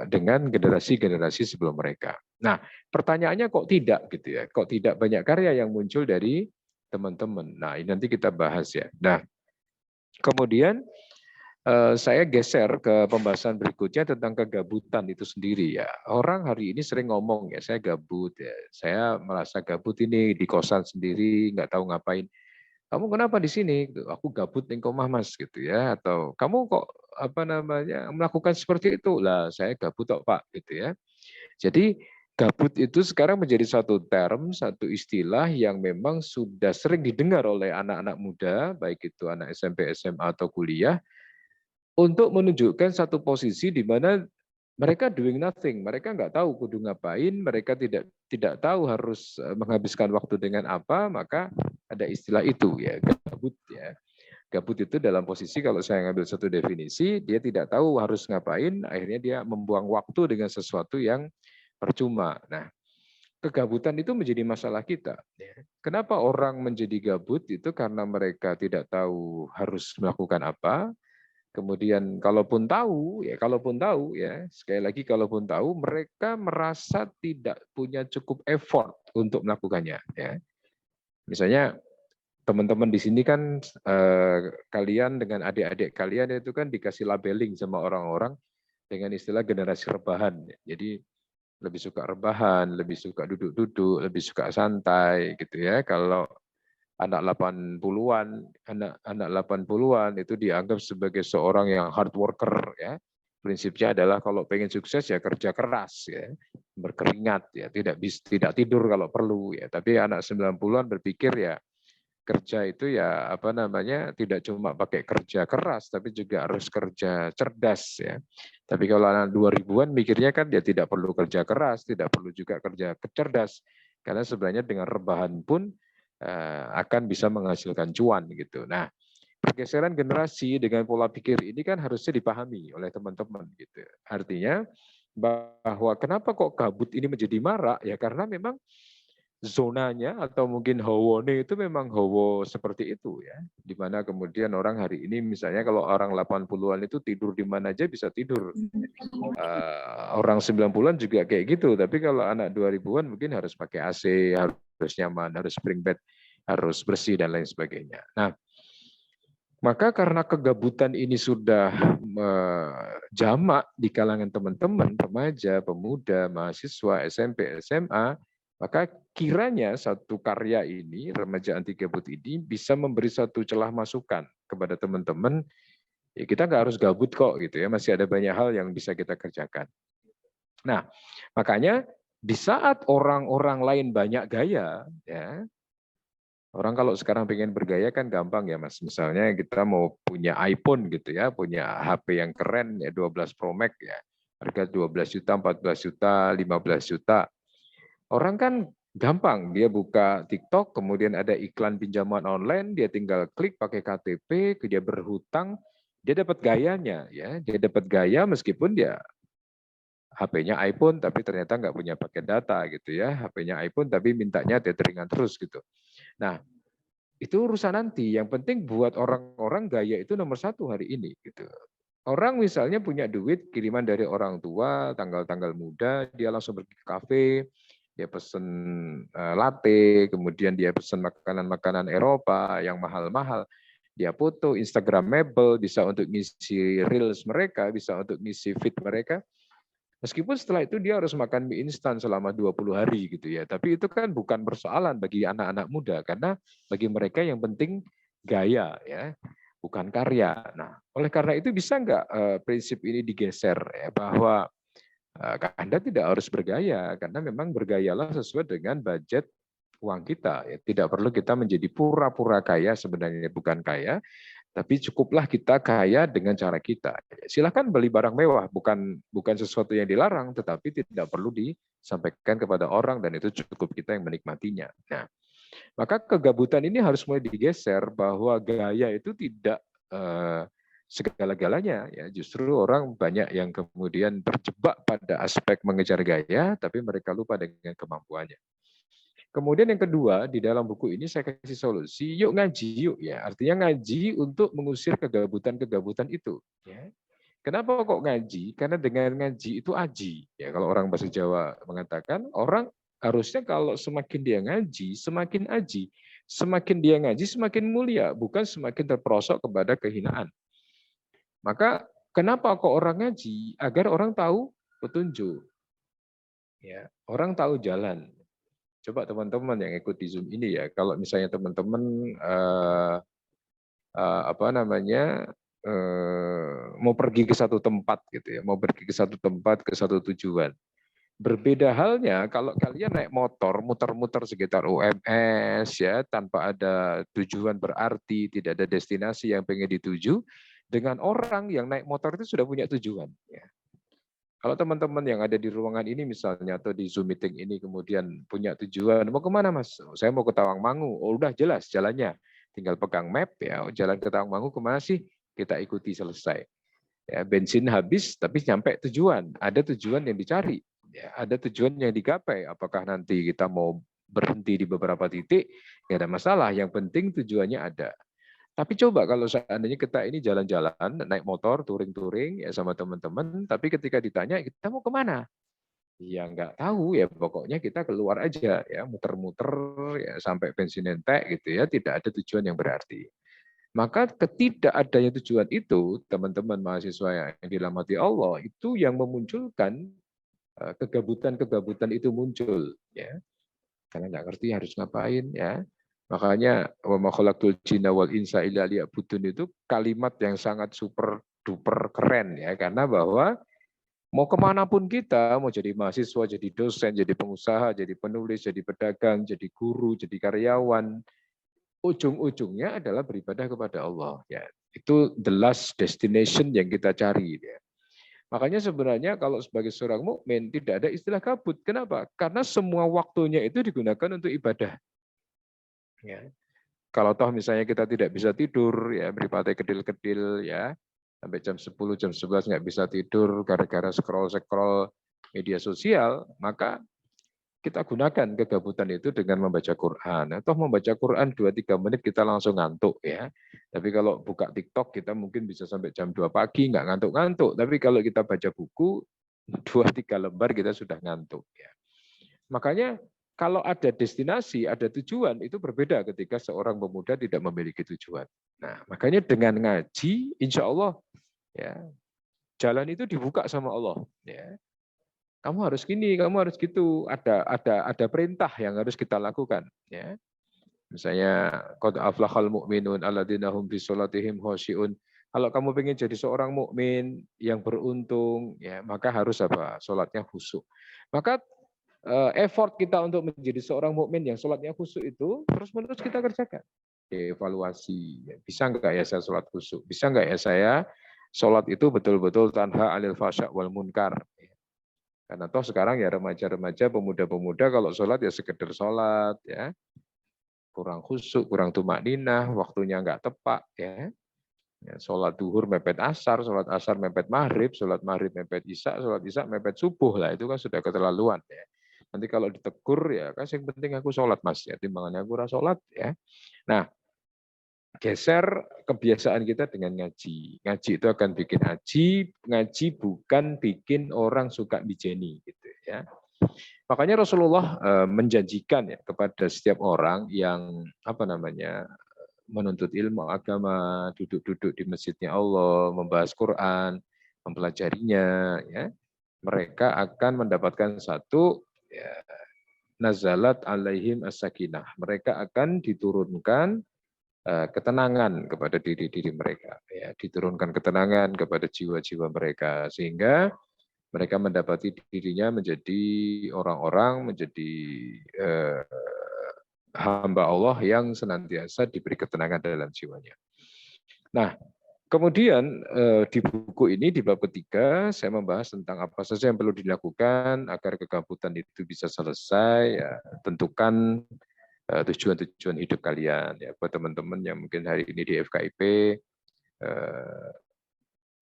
dengan generasi-generasi sebelum mereka. Nah, pertanyaannya kok tidak gitu ya? Kok tidak banyak karya yang muncul dari teman-teman? Nah, ini nanti kita bahas ya. Nah, kemudian saya geser ke pembahasan berikutnya tentang kegabutan itu sendiri ya. Orang hari ini sering ngomong ya, saya gabut ya. Saya merasa gabut ini di kosan sendiri, nggak tahu ngapain. Kamu kenapa di sini? Aku gabut nih komah mas gitu ya. Atau kamu kok melakukan seperti itu? Lah saya gabut kok Pak gitu ya. Jadi gabut itu sekarang menjadi satu term, satu istilah yang memang sudah sering didengar oleh anak-anak muda, baik itu anak SMP, SMA atau kuliah, untuk menunjukkan satu posisi di mana mereka doing nothing, mereka nggak tahu kudu ngapain, mereka tidak tahu harus menghabiskan waktu dengan apa, maka ada istilah itu ya, gabut ya. Gabut itu dalam posisi kalau saya ngambil satu definisi, dia tidak tahu harus ngapain, akhirnya dia membuang waktu dengan sesuatu yang percuma. Nah, kegabutan itu menjadi masalah kita. Kenapa orang menjadi gabut itu karena mereka tidak tahu harus melakukan apa, Kemudian kalaupun tahu ya, sekali lagi kalaupun tahu, mereka merasa tidak punya cukup effort untuk melakukannya ya. Misalnya teman-teman di sini kan kalian dengan adik-adik kalian itu kan dikasih labeling sama orang-orang dengan istilah generasi rebahan. Jadi lebih suka rebahan, lebih suka duduk-duduk, lebih suka santai gitu ya. Kalau anak 80-an, anak 80-an itu dianggap sebagai seorang yang hard worker ya. Prinsipnya adalah kalau pengen sukses ya kerja keras ya, berkeringat ya, tidak tidur kalau perlu ya. Tapi anak 90-an berpikir ya kerja itu ya apa namanya tidak cuma pakai kerja keras tapi juga harus kerja cerdas ya. Tapi kalau anak 2000-an mikirnya kan ya tidak perlu kerja keras, tidak perlu juga kerja cerdas karena sebenarnya dengan rebahan pun akan bisa menghasilkan cuan gitu. Nah, pergeseran generasi dengan pola pikir ini kan harusnya dipahami oleh teman-teman gitu. Artinya bahwa kenapa kok gabut ini menjadi marak ya karena memang zonanya atau mungkin hawone itu memang hawa seperti itu ya. Di mana kemudian orang hari ini misalnya kalau orang 80-an itu tidur di mana aja bisa tidur. Orang 90-an juga kayak gitu, tapi kalau anak 2000-an mungkin harus pakai AC, harus nyaman, harus spring bed, harus bersih dan lain sebagainya. Nah, maka karena kegabutan ini sudah jamak di kalangan teman-teman, remaja, pemuda, mahasiswa, SMP, SMA, maka kiranya satu karya ini, Remaja Anti Gabut ini, bisa memberi satu celah masukan kepada teman-teman. Ya, kita nggak harus gabut kok gitu ya, masih ada banyak hal yang bisa kita kerjakan. Nah, makanya di saat orang-orang lain banyak gaya, ya, orang kalau sekarang pengen bergaya kan gampang ya Mas. Misalnya kita mau punya iPhone gitu ya, punya HP yang keren ya 12 Pro Max ya. Harga 12 juta, 14 juta, 15 juta. Orang kan gampang, dia buka TikTok, kemudian ada iklan pinjaman online, dia tinggal klik pakai KTP, dia berhutang, dia dapat gayanya ya. Dia dapat gaya meskipun dia HP-nya iPhone tapi ternyata nggak punya paket data gitu ya. HP-nya iPhone tapi mintanya tetheringan terus gitu. Nah, itu urusan nanti. Yang penting buat orang-orang gaya itu nomor satu hari ini gitu. Orang misalnya punya duit kiriman dari orang tua, tanggal-tanggal muda, dia langsung pergi ke kafe, dia pesen latte, kemudian dia pesen makanan-makanan Eropa yang mahal-mahal. Dia foto, Instagramable, bisa untuk ngisi reels mereka, bisa untuk ngisi feed mereka. Meskipun setelah itu dia harus makan mie instan selama 20 hari gitu ya. Tapi itu kan bukan persoalan bagi anak-anak muda karena bagi mereka yang penting gaya ya, bukan karya. Nah, oleh karena itu bisa nggak prinsip ini digeser ya bahwa Anda tidak harus bergaya karena memang bergayalah sesuai dengan budget uang kita ya. Tidak perlu kita menjadi pura-pura kaya sebenarnya bukan kaya. Tapi cukuplah kita kaya dengan cara kita. Silahkan beli barang mewah, bukan sesuatu yang dilarang, tetapi tidak perlu disampaikan kepada orang dan itu cukup kita yang menikmatinya. Nah, maka kegabutan ini harus mulai digeser bahwa gaya itu tidak segala-galanya. Ya, justru orang banyak yang kemudian terjebak pada aspek mengejar gaya, tapi mereka lupa dengan kemampuannya. Kemudian yang kedua, di dalam buku ini saya kasih solusi, yuk ngaji yuk ya. Artinya ngaji untuk mengusir kegabutan-kegabutan itu. Ya. Kenapa kok ngaji? Karena dengan ngaji itu aji. Ya, kalau orang bahasa Jawa mengatakan, orang harusnya kalau semakin dia ngaji, semakin aji. Semakin dia ngaji, semakin mulia. Bukan semakin terperosok kepada kehinaan. Maka kenapa kok orang ngaji? Agar orang tahu petunjuk. Ya, orang tahu jalan. Coba teman-teman yang ikut di Zoom ini ya, kalau misalnya teman-teman mau pergi ke satu tempat gitu ya, mau pergi ke satu tempat ke satu tujuan. Berbeda halnya kalau kalian naik motor muter-muter sekitar UMS ya, tanpa ada tujuan berarti, tidak ada destinasi yang pengen dituju, dengan orang yang naik motor itu sudah punya tujuan. Ya. Kalau teman-teman yang ada di ruangan ini misalnya atau di Zoom meeting ini kemudian punya tujuan, mau kemana Mas? Saya mau ke Tawangmangu. Oh udah jelas jalannya. Tinggal pegang map ya, jalan ke Tawangmangu kemana sih? Kita ikuti selesai. Ya, bensin habis tapi nyampe tujuan. Ada tujuan yang dicari. Ya, ada tujuan yang digapai. Apakah nanti kita mau berhenti di beberapa titik? Nggak ada masalah. Yang penting tujuannya ada. Tapi coba kalau seandainya kita ini jalan-jalan, naik motor, touring-touring ya sama teman-teman, tapi ketika ditanya kita mau kemana? Ya nggak tahu ya, pokoknya kita keluar aja ya, muter-muter ya sampai bensin entek gitu ya, tidak ada tujuan yang berarti. Maka ketidakadanya tujuan itu, teman-teman mahasiswa yang dirahmati Allah, itu yang memunculkan kegabutan-kegabutan itu muncul ya. Karena nggak ngerti harus ngapain ya. Makanya wa ma khalaqtul jinna wal insa illa liya'budun itu kalimat yang sangat super duper keren ya, karena bahwa mau kemanapun kita, mau jadi mahasiswa, jadi dosen, jadi pengusaha, jadi penulis, jadi pedagang, jadi guru, jadi karyawan, ujung-ujungnya adalah beribadah kepada Allah ya. Itu the last destination yang kita cari ya. Makanya sebenarnya kalau sebagai seorang mukmin tidak ada istilah kabut. Kenapa? Karena semua waktunya itu digunakan untuk ibadah. Ya. Kalau toh misalnya kita tidak bisa tidur, ya mripate kedil-kedil ya, sampai jam 10, jam 11 nggak bisa tidur gara-gara scroll-scroll media sosial, maka kita gunakan kegabutan itu dengan membaca Quran. Atau membaca Quran 2-3 menit kita langsung ngantuk ya. Tapi kalau buka TikTok kita mungkin bisa sampai jam 2 pagi nggak ngantuk-ngantuk. Tapi kalau kita baca buku 2-3 lembar kita sudah ngantuk ya. Makanya kalau ada destinasi, ada tujuan, itu berbeda ketika seorang pemuda tidak memiliki tujuan. Nah, makanya dengan ngaji, insya Allah, ya, jalan itu dibuka sama Allah. Ya. Kamu harus gini, kamu harus gitu. Ada perintah yang harus kita lakukan. Ya. Misalnya, qad aflahal mu'minun alladzina hum fi sholatihim khashi'un. Kalau kamu ingin jadi seorang mukmin yang beruntung, ya maka harus apa? Sholatnya khusyuk. Maka effort kita untuk menjadi seorang mukmin yang sholatnya khusyuk itu terus-menerus kita kerjakan. Evaluasi, bisa nggak ya saya sholat khusyuk? Bisa nggak ya saya sholat itu betul-betul tanha anil fasya' wal munkar? Karena toh sekarang ya remaja-remaja, pemuda-pemuda kalau sholat ya sekedar sholat, ya kurang khusyuk, kurang tumakninah, waktunya nggak tepat, ya. Sholat duhur mepet asar, sholat asar mepet maghrib, sholat maghrib mepet isya, sholat isya mepet subuh lah, itu kan sudah keterlaluan ya. Nanti kalau ditegur ya kan yang penting aku sholat mas ya, timbangannya aku rasa sholat ya. Nah, geser kebiasaan kita dengan ngaji. Ngaji itu akan bikin ngaji bukan bikin orang suka bijeni gitu ya. Makanya Rasulullah menjanjikan ya kepada setiap orang yang menuntut ilmu agama, duduk-duduk di masjidnya Allah, membahas Quran, mempelajarinya, ya, mereka akan mendapatkan satu ya, nazalat alaihim as-sakinah. Mereka akan diturunkan ketenangan kepada diri-diri mereka, ya, diturunkan ketenangan kepada jiwa-jiwa mereka, sehingga mereka mendapati dirinya menjadi orang-orang, menjadi hamba Allah yang senantiasa diberi ketenangan dalam jiwanya. Nah, kemudian di buku ini di bab ketiga saya membahas tentang apa saja yang perlu dilakukan agar kegabutan itu bisa selesai. Ya, tentukan tujuan-tujuan hidup kalian. Ya, buat teman-teman yang mungkin hari ini di FKIP,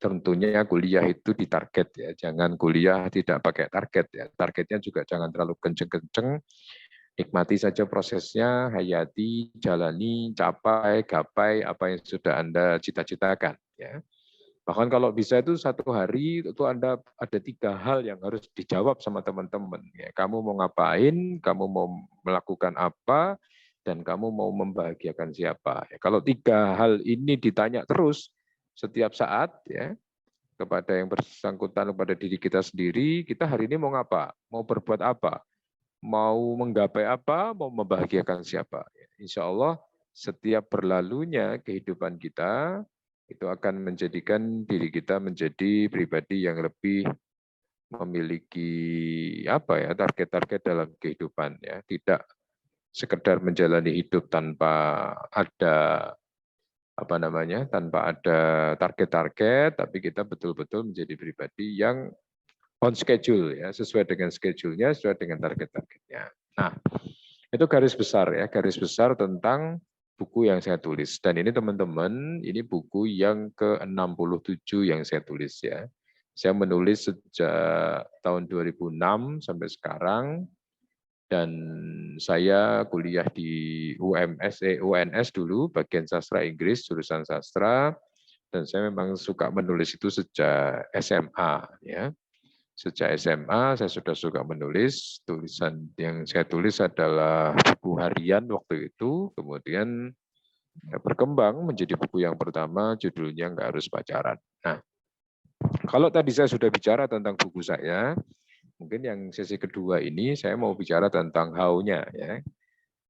tentunya kuliah itu ditarget ya. Jangan kuliah tidak pakai target ya. Targetnya juga jangan terlalu kenceng-kenceng. Nikmati saja prosesnya, hayati, jalani, capai, gapai apa yang sudah Anda cita-citakan. Ya. Bahkan kalau bisa itu satu hari itu Anda ada 3 hal yang harus dijawab sama teman-teman. Ya, kamu mau ngapain, kamu mau melakukan apa, dan kamu mau membahagiakan siapa. Ya, kalau 3 hal ini ditanya terus setiap saat, ya, kepada yang bersangkutan, kepada diri kita sendiri, kita hari ini mau ngapa, mau berbuat apa, mau menggapai apa, mau membahagiakan siapa. Insya Allah setiap berlalunya kehidupan kita itu akan menjadikan diri kita menjadi pribadi yang lebih memiliki target-target dalam kehidupan ya, tidak sekedar menjalani hidup tanpa ada tanpa ada target-target, tapi kita betul-betul menjadi pribadi yang on schedule ya, sesuai dengan schedule-nya, sesuai dengan target-targetnya. Nah, itu garis besar ya, garis besar tentang buku yang saya tulis. Dan ini teman-teman, ini buku yang ke-67 yang saya tulis ya. Saya menulis sejak tahun 2006 sampai sekarang. Dan saya kuliah di UNS dulu, bagian sastra Inggris, jurusan sastra, dan saya memang suka menulis itu sejak SMA. Ya. Sejak SMA saya sudah suka menulis. Tulisan yang saya tulis adalah buku harian waktu itu, kemudian berkembang menjadi buku yang pertama, judulnya Nggak Harus Pacaran. Nah, kalau tadi saya sudah bicara tentang buku saya, mungkin yang sesi kedua ini saya mau bicara tentang how-nya. Ya.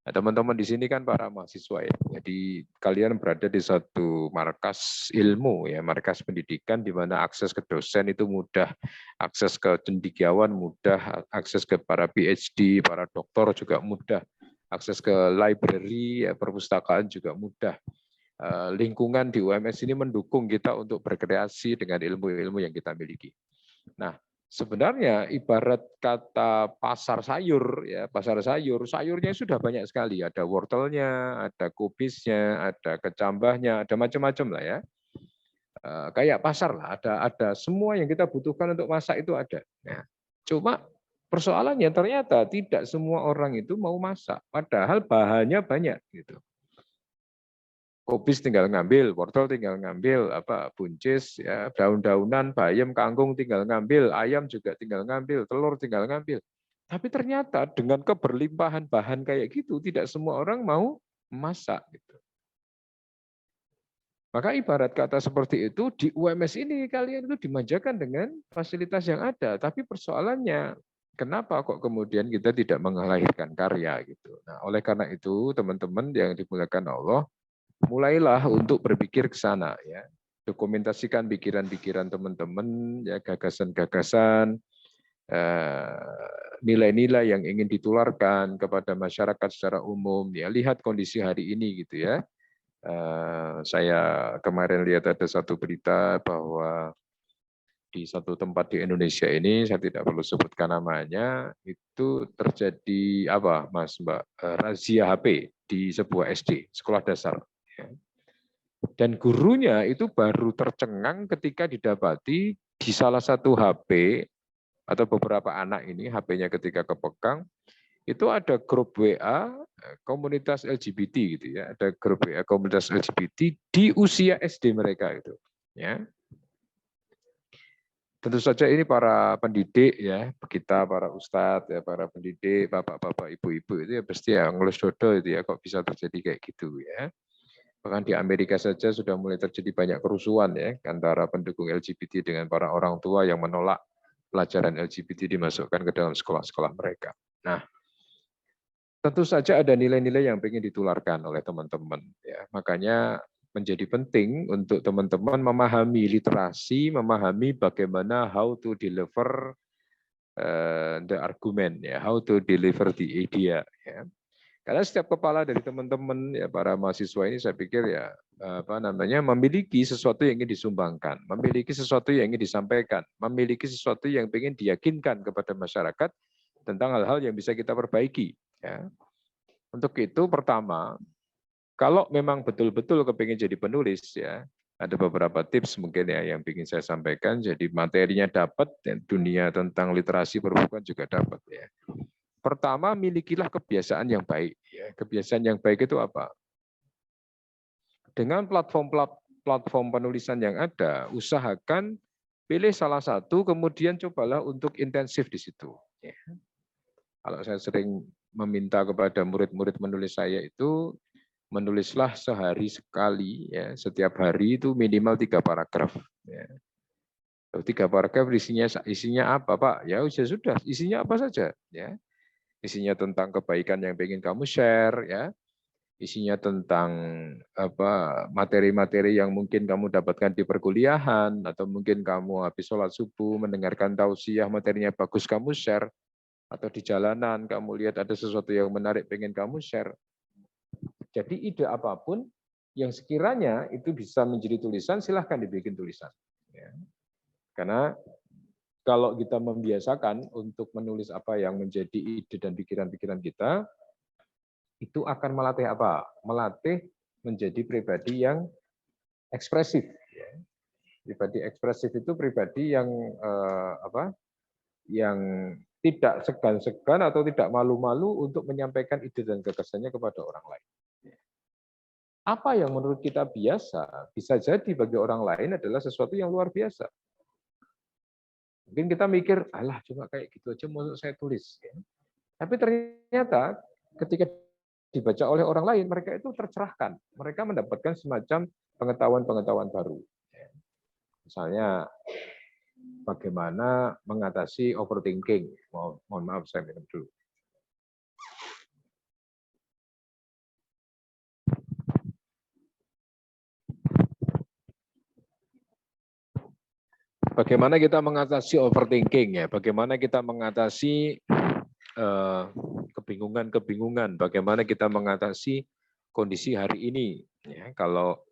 Nah, teman-teman di sini kan para mahasiswa ya, jadi kalian berada di satu markas ilmu ya, markas pendidikan di mana akses ke dosen itu mudah, akses ke cendekiawan mudah, akses ke para PhD, para doktor juga mudah, akses ke library, ya, perpustakaan juga mudah. Lingkungan di UMS ini mendukung kita untuk berkreasi dengan ilmu-ilmu yang kita miliki. Nah, sebenarnya ibarat kata pasar sayur, ya pasar sayur, sayurnya sudah banyak sekali. Ada wortelnya, ada kubisnya, ada kecambahnya, ada macam-macam lah ya. Kayak pasar lah, ada semua yang kita butuhkan untuk masak itu ada. Nah, cuma persoalannya ternyata tidak semua orang itu mau masak, padahal bahannya banyak gitu. Kubis tinggal ngambil, wortel tinggal ngambil, buncis, ya, daun-daunan, bayam, kangkung tinggal ngambil, ayam juga tinggal ngambil, telur tinggal ngambil. Tapi ternyata dengan keberlimpahan bahan kayak gitu, tidak semua orang mau masak. Gitu. Maka ibarat kata seperti itu, di UMS ini kalian itu dimanjakan dengan fasilitas yang ada. Tapi persoalannya, kenapa kok kemudian kita tidak mengelahirkan karya? Gitu. Nah, oleh karena itu, teman-teman yang dimuliakan Allah, mulailah untuk berpikir ke sana ya. Dokumentasikan pikiran-pikiran teman-teman ya, gagasan-gagasan, nilai-nilai yang ingin ditularkan kepada masyarakat secara umum ya. Lihat kondisi hari ini gitu ya. Saya kemarin lihat ada satu berita bahwa di satu tempat di Indonesia ini, saya tidak perlu sebutkan namanya, itu terjadi Mbak, razia HP di sebuah SD, sekolah dasar. Dan gurunya itu baru tercengang ketika didapati di salah satu HP atau beberapa anak ini HP-nya ketika kepegang itu ada grup WA komunitas LGBT gitu ya, ada grup WA komunitas LGBT di usia SD mereka itu, ya. Tentu saja ini para pendidik ya, kita para ustadz ya, para pendidik, bapak-bapak, ibu-ibu itu ya pasti ya ngelus dodo itu ya, kok bisa terjadi kayak gitu ya. Bahkan di Amerika saja sudah mulai terjadi banyak kerusuhan ya antara pendukung LGBT dengan para orang tua yang menolak pelajaran LGBT dimasukkan ke dalam sekolah-sekolah mereka. Nah, tentu saja ada nilai-nilai yang ingin ditularkan oleh teman-teman ya. Makanya menjadi penting untuk teman-teman memahami literasi, memahami bagaimana how to deliver the argument ya, how to deliver the idea ya. Karena setiap kepala dari teman-teman ya para mahasiswa ini saya pikir ya memiliki sesuatu yang ingin disumbangkan, memiliki sesuatu yang ingin disampaikan, memiliki sesuatu yang ingin diyakinkan kepada masyarakat tentang hal-hal yang bisa kita perbaiki. Ya. Untuk itu pertama, kalau memang betul-betul kepingin jadi penulis ya, ada beberapa tips mungkin ya yang ingin saya sampaikan. Jadi materinya dapat, dan dunia tentang literasi perbukuan juga dapat ya. Pertama, milikilah kebiasaan yang baik. Ya, kebiasaan yang baik itu apa? Dengan platform penulisan yang ada, usahakan pilih salah satu, kemudian cobalah untuk intensif di situ. Ya. Kalau saya sering meminta kepada murid-murid menulis saya itu, menulislah sehari sekali, ya, setiap hari itu minimal 3 paragraf. Ya. 3 paragraf isinya apa, Pak? Ya sudah, isinya apa saja. Ya. Isinya tentang kebaikan yang ingin kamu share, ya. Isinya tentang materi-materi yang mungkin kamu dapatkan di perkuliahan, atau mungkin kamu habis sholat subuh mendengarkan tausiah, materinya bagus kamu share, atau di jalanan kamu lihat ada sesuatu yang menarik pengen kamu share. Jadi ide apapun yang sekiranya itu bisa menjadi tulisan, silahkan dibikin tulisan. Ya. Karena kalau kita membiasakan untuk menulis apa yang menjadi ide dan pikiran-pikiran kita, itu akan melatih apa? Melatih menjadi pribadi yang ekspresif. Pribadi ekspresif itu pribadi yang yang tidak segan-segan atau tidak malu-malu untuk menyampaikan ide dan gagasannya kepada orang lain. Apa yang menurut kita biasa, bisa jadi bagi orang lain adalah sesuatu yang luar biasa. Mungkin kita mikir, alah cuma kayak gitu aja mau saya tulis. Tapi ternyata ketika dibaca oleh orang lain, mereka itu tercerahkan. Mereka mendapatkan semacam pengetahuan-pengetahuan baru. Misalnya, bagaimana mengatasi overthinking. Mohon maaf, saya minum dulu. Bagaimana kita mengatasi overthinking ya? Bagaimana kita mengatasi kebingungan-kebingungan? Bagaimana kita mengatasi kondisi hari ini? Ya, kalau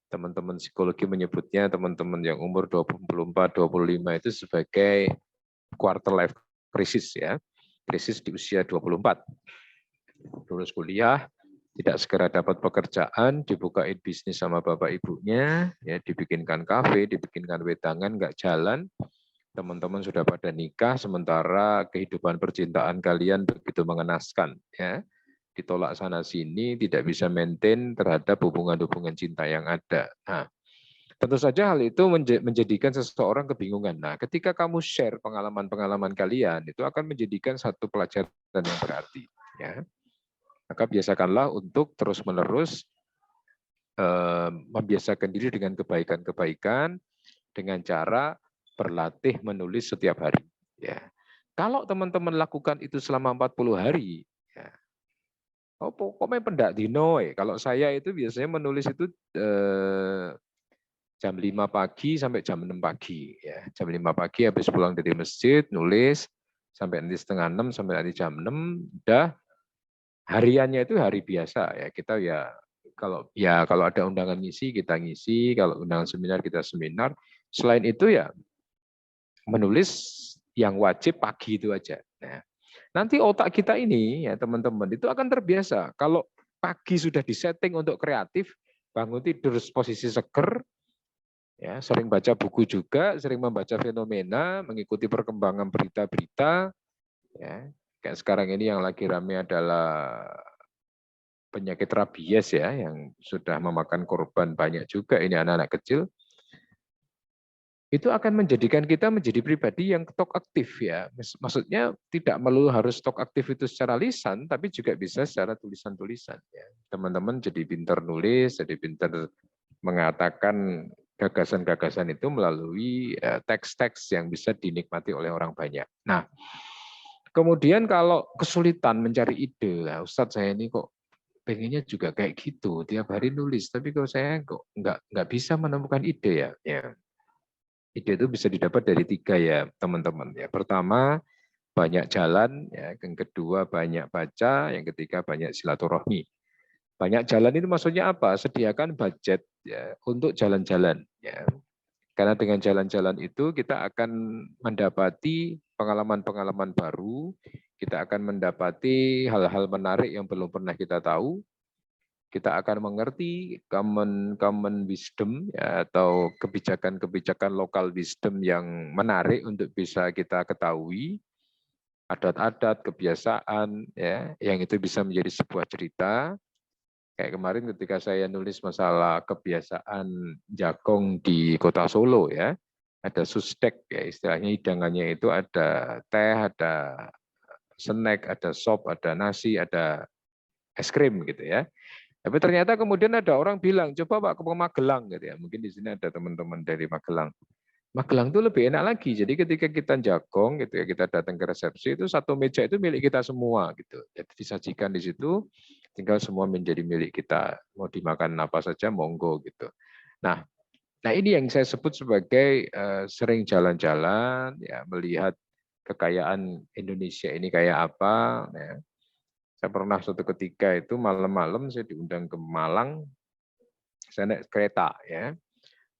teman-teman psikologi menyebutnya teman-teman yang umur 24-25 itu sebagai quarter life crisis ya, krisis di usia 24. Lulus kuliah, tidak segera dapat pekerjaan, dibukain bisnis sama bapak ibunya, ya dibikinkan kafe, dibikinkan wedangan, nggak jalan, teman-teman sudah pada nikah, sementara kehidupan percintaan kalian begitu mengenaskan, ya ditolak sana sini, tidak bisa maintain terhadap hubungan-hubungan cinta yang ada. Nah, tentu saja hal itu menjadikan seseorang kebingungan. Nah, ketika kamu share pengalaman-pengalaman kalian, itu akan menjadikan satu pelajaran yang berarti, ya. Maka biasakanlah untuk terus-menerus membiasakan diri dengan kebaikan-kebaikan dengan cara berlatih menulis setiap hari. Ya. Kalau teman-teman lakukan itu selama 40 hari, ya, pokoknya pendak dino. Kalau saya itu biasanya menulis itu jam 5 pagi sampai jam 6 pagi. Ya. Jam 5 pagi habis pulang dari masjid, nulis sampai nanti setengah 6 sampai nanti jam 6, udah. Hariannya itu hari biasa ya, kita kalau ada undangan ngisi kita ngisi, kalau undangan seminar kita seminar. Selain itu ya menulis yang wajib pagi itu aja. Nah, nanti otak kita ini ya teman-teman itu akan terbiasa. Kalau pagi sudah disetting untuk kreatif, bangun tidur posisi seger, ya sering baca buku juga, sering membaca fenomena, mengikuti perkembangan berita-berita, ya. Kayak sekarang ini yang lagi ramai adalah penyakit rabies ya, yang sudah memakan korban banyak juga, ini anak-anak kecil. Itu akan menjadikan kita menjadi pribadi yang talk aktif ya. Maksudnya tidak melulu harus talk aktif itu secara lisan, tapi juga bisa secara tulisan-tulisan. Ya. Teman-teman jadi pintar nulis, jadi pintar mengatakan gagasan-gagasan itu melalui teks-teks yang bisa dinikmati oleh orang banyak. Nah, kemudian kalau kesulitan mencari ide, nah, Ustadz saya ini kok pengennya juga kayak gitu, tiap hari nulis, tapi kalau saya kok nggak bisa menemukan ide ya. Ya. Ide itu bisa didapat dari 3 ya teman-teman. Ya, pertama banyak jalan, ya. Yang kedua banyak baca, yang ketiga banyak silaturahmi. Banyak jalan itu maksudnya apa? Sediakan budget ya untuk jalan-jalan. Ya. Karena dengan jalan-jalan itu kita akan mendapati pengalaman-pengalaman baru, kita akan mendapati hal-hal menarik yang belum pernah kita tahu, kita akan mengerti common wisdom ya, atau kebijakan-kebijakan lokal wisdom yang menarik untuk bisa kita ketahui, adat-adat, kebiasaan, ya, yang itu bisa menjadi sebuah cerita. Kayak kemarin ketika saya nulis masalah kebiasaan jagong di Kota Solo ya, ada susdek ya istilahnya, hidangannya itu ada teh, ada snack, ada sop, ada nasi, ada es krim gitu ya. Tapi ternyata kemudian ada orang bilang, coba Pak ke Magelang gitu ya. Mungkin di sini ada teman-teman dari Magelang. Magelang itu lebih enak lagi. Jadi ketika kita jagong gitu ya, kita datang ke resepsi itu satu meja itu milik kita semua gitu. Jadi disajikan di situ, tinggal semua menjadi milik kita. Mau dimakan apa saja monggo gitu. Nah ini yang saya sebut sebagai sering jalan-jalan ya, melihat kekayaan Indonesia ini kayak apa ya. Saya pernah suatu ketika itu malam-malam saya diundang ke Malang, saya naik kereta ya.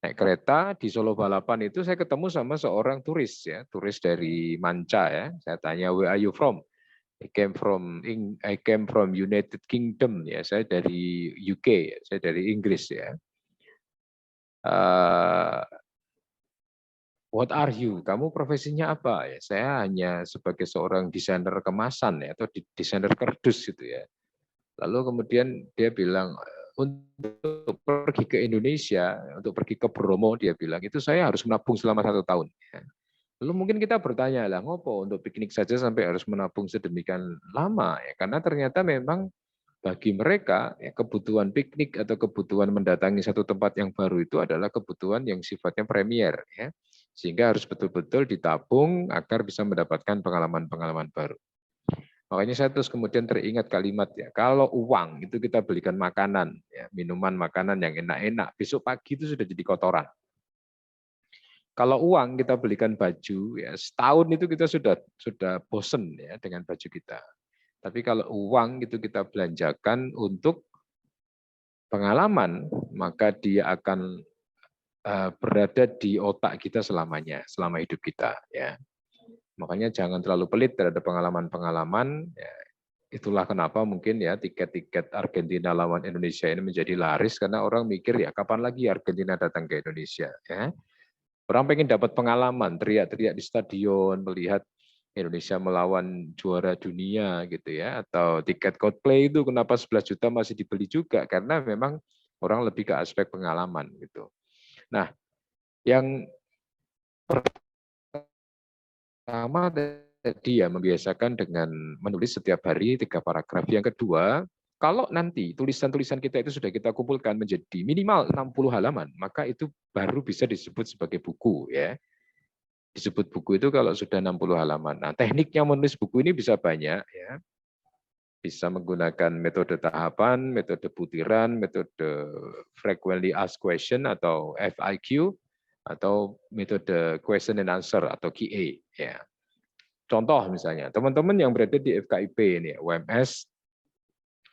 Naik kereta di Solo Balapan itu saya ketemu sama seorang turis ya, turis dari Manca ya. Saya tanya, where are you from? I came from United Kingdom ya. Saya dari UK, saya dari Inggris ya. what are you? Kamu profesinya apa? Ya, saya hanya sebagai seorang desainer kemasan ya, atau desainer kardus gitu ya. Lalu kemudian dia bilang, untuk pergi ke Indonesia, untuk pergi ke Bromo, dia bilang, itu saya harus menabung selama 1 tahun. Ya. Lalu mungkin kita bertanya, lah ngopo untuk piknik saja sampai harus menabung sedemikian lama? Ya, karena ternyata memang bagi mereka ya, kebutuhan piknik atau kebutuhan mendatangi satu tempat yang baru itu adalah kebutuhan yang sifatnya premier, ya. Sehingga harus betul-betul ditabung agar bisa mendapatkan pengalaman-pengalaman baru. Makanya saya terus kemudian teringat kalimat ya, kalau uang itu kita belikan makanan, ya, minuman, makanan yang enak-enak, besok pagi itu sudah jadi kotoran. Kalau uang kita belikan baju, ya setahun itu kita sudah bosen ya dengan baju kita. Tapi kalau uang itu kita belanjakan untuk pengalaman, maka dia akan berada di otak kita selamanya, selama hidup kita. Ya. Makanya jangan terlalu pelit terhadap pengalaman-pengalaman. Ya. Itulah kenapa mungkin ya tiket-tiket Argentina lawan Indonesia ini menjadi laris, karena orang mikir ya kapan lagi Argentina datang ke Indonesia. Ya. Orang pengen dapat pengalaman, teriak-teriak di stadion, melihat Indonesia melawan juara dunia gitu ya, atau tiket Coldplay itu kenapa 11 juta masih dibeli juga, karena memang orang lebih ke aspek pengalaman gitu. Nah, yang pertama tadi ya membiasakan dengan menulis setiap hari 3 paragraf. Yang kedua, kalau nanti tulisan-tulisan kita itu sudah kita kumpulkan menjadi minimal 60 halaman, maka itu baru bisa disebut sebagai buku ya. Disebut buku itu kalau sudah 60 halaman. Nah, tekniknya menulis buku ini bisa banyak ya. Bisa menggunakan metode tahapan, metode butiran, metode frequently asked question atau FIQ, atau metode question and answer atau QA ya. Contoh misalnya, teman-teman yang berada di FKIP ini, UMS,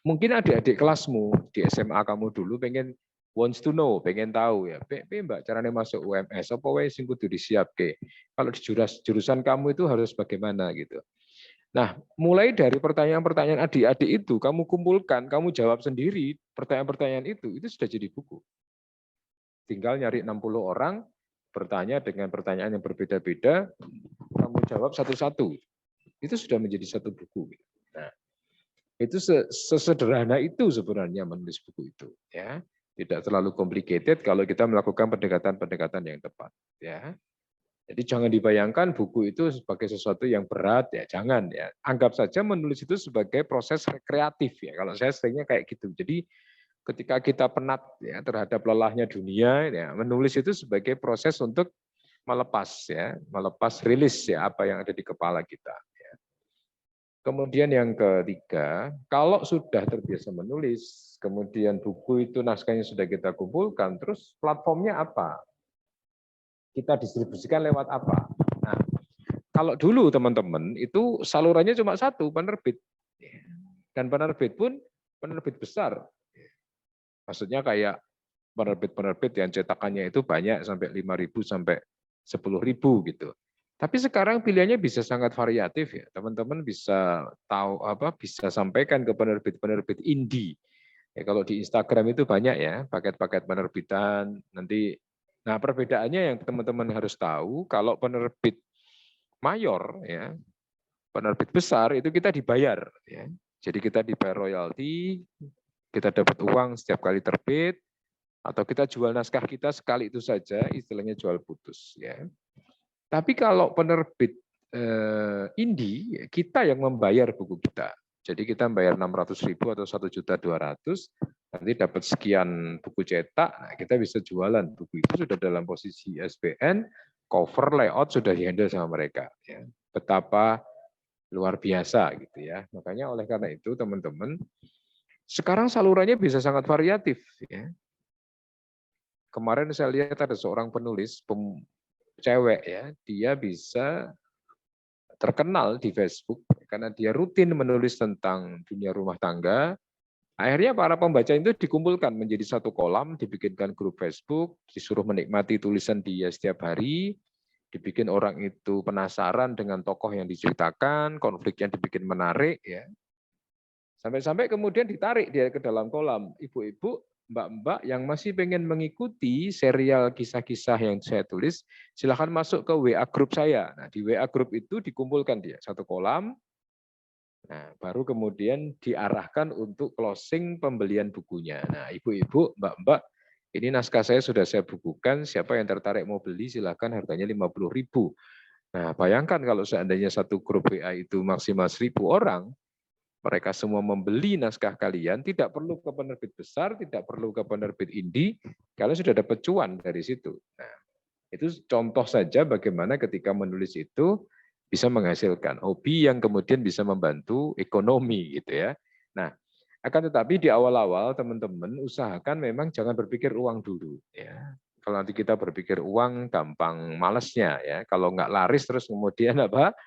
mungkin adik-adik kelasmu di SMA kamu dulu pengen wants to know, pengen tahu ya, Mbak caranya masuk UMS, apa wae sing kudu disiapke. Kalau di jurusan kamu itu harus bagaimana gitu. Nah, mulai dari pertanyaan-pertanyaan adik-adik itu kamu kumpulkan, kamu jawab sendiri pertanyaan-pertanyaan itu sudah jadi buku. Tinggal nyari 60 orang, bertanya dengan pertanyaan yang berbeda-beda, kamu jawab satu-satu. Itu sudah menjadi satu buku. Nah, itu sesederhana itu sebenarnya menulis buku itu. Ya, tidak terlalu complicated kalau kita melakukan pendekatan-pendekatan yang tepat. Ya, jadi jangan dibayangkan buku itu sebagai sesuatu yang berat ya, jangan ya. Anggap saja menulis itu sebagai proses rekreatif ya. Kalau saya seringnya kayak gitu. Jadi ketika kita penat ya terhadap lelahnya dunia ya, menulis itu sebagai proses untuk melepas ya, melepas rilis ya apa yang ada di kepala kita ya. Kemudian yang ketiga, kalau sudah terbiasa menulis, kemudian buku itu naskahnya sudah kita kumpulkan, terus platformnya apa? Kita distribusikan lewat apa? Nah, kalau dulu teman-teman itu salurannya cuma satu, penerbit. Dan penerbit pun penerbit besar. Maksudnya kayak penerbit-penerbit yang cetakannya itu banyak sampai 5.000 sampai 10.000 gitu. Tapi sekarang pilihannya bisa sangat variatif ya. Teman-teman bisa tahu bisa sampaikan ke penerbit-penerbit indie. Ya, kalau di Instagram itu banyak ya paket-paket penerbitan. Nanti nah perbedaannya yang teman-teman harus tahu, kalau penerbit mayor ya, penerbit besar itu kita dibayar ya. Jadi kita dibayar royalti, kita dapat uang setiap kali terbit, atau kita jual naskah kita sekali itu saja, istilahnya jual putus ya. Tapi kalau penerbit indie, kita yang membayar buku kita. Jadi kita membayar 600.000 atau 1.200.000, nanti dapat sekian buku cetak, nah kita bisa jualan buku itu sudah dalam posisi ISBN, cover, layout sudah dihandle sama mereka. Ya. Betapa luar biasa gitu ya. Makanya oleh karena itu teman-teman, sekarang salurannya bisa sangat variatif. Ya. Kemarin saya lihat ada seorang penulis cewek ya, dia bisa terkenal di Facebook karena dia rutin menulis tentang dunia rumah tangga. Akhirnya para pembaca itu dikumpulkan menjadi satu kolam, dibikinkan grup Facebook, disuruh menikmati tulisan dia setiap hari, dibikin orang itu penasaran dengan tokoh yang diceritakan, konflik yang dibikin menarik ya. Sampai-sampai kemudian ditarik dia ke dalam kolam. Ibu-ibu mbak-mbak yang masih pengen mengikuti serial kisah-kisah yang saya tulis, silahkan masuk ke WA group saya. Nah, di WA group itu dikumpulkan dia satu kolam. Nah, baru kemudian diarahkan untuk closing pembelian bukunya. Nah, ibu-ibu, mbak-mbak, ini naskah saya sudah saya bukukan. Siapa yang tertarik mau beli, silahkan harganya 50.000. Nah, bayangkan kalau seandainya satu grup WA itu maksimal 1.000 orang, mereka semua membeli naskah kalian, tidak perlu ke penerbit besar, tidak perlu ke penerbit indie, kalian sudah dapat cuan dari situ. Nah, itu contoh saja bagaimana ketika menulis itu bisa menghasilkan hobi yang kemudian bisa membantu ekonomi gitu ya. Nah, akan tetapi di awal-awal teman-teman usahakan memang jangan berpikir uang dulu ya. Kalau nanti kita berpikir uang gampang malesnya ya. Kalau nggak laris terus kemudian apa?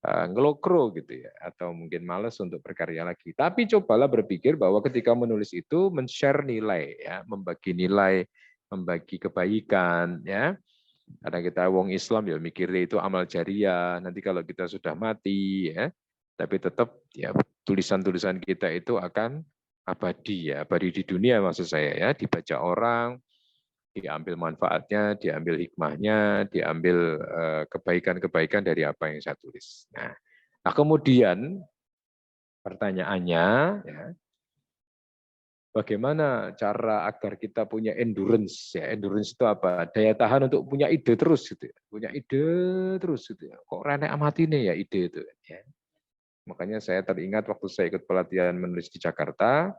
Ngelokro gitu ya, atau mungkin malas untuk berkarya lagi. Tapi cobalah berpikir bahwa ketika menulis itu men-share nilai ya, membagi nilai, membagi kebaikan ya. Karena kita wong Islam ya mikirnya itu amal jariah. Nanti kalau kita sudah mati ya, tapi tetap ya tulisan-tulisan kita itu akan abadi ya, abadi di dunia maksud saya ya, dibaca orang, diambil manfaatnya, diambil hikmahnya, diambil kebaikan-kebaikan dari apa yang saya tulis. Nah kemudian pertanyaannya, ya, bagaimana cara agar kita punya endurance? Ya, endurance itu apa? Daya tahan untuk punya ide terus, gitu. Punya ide terus, gitu. Kok renek amat ini ya ide itu? Ya. Makanya saya teringat waktu saya ikut pelatihan menulis di Jakarta,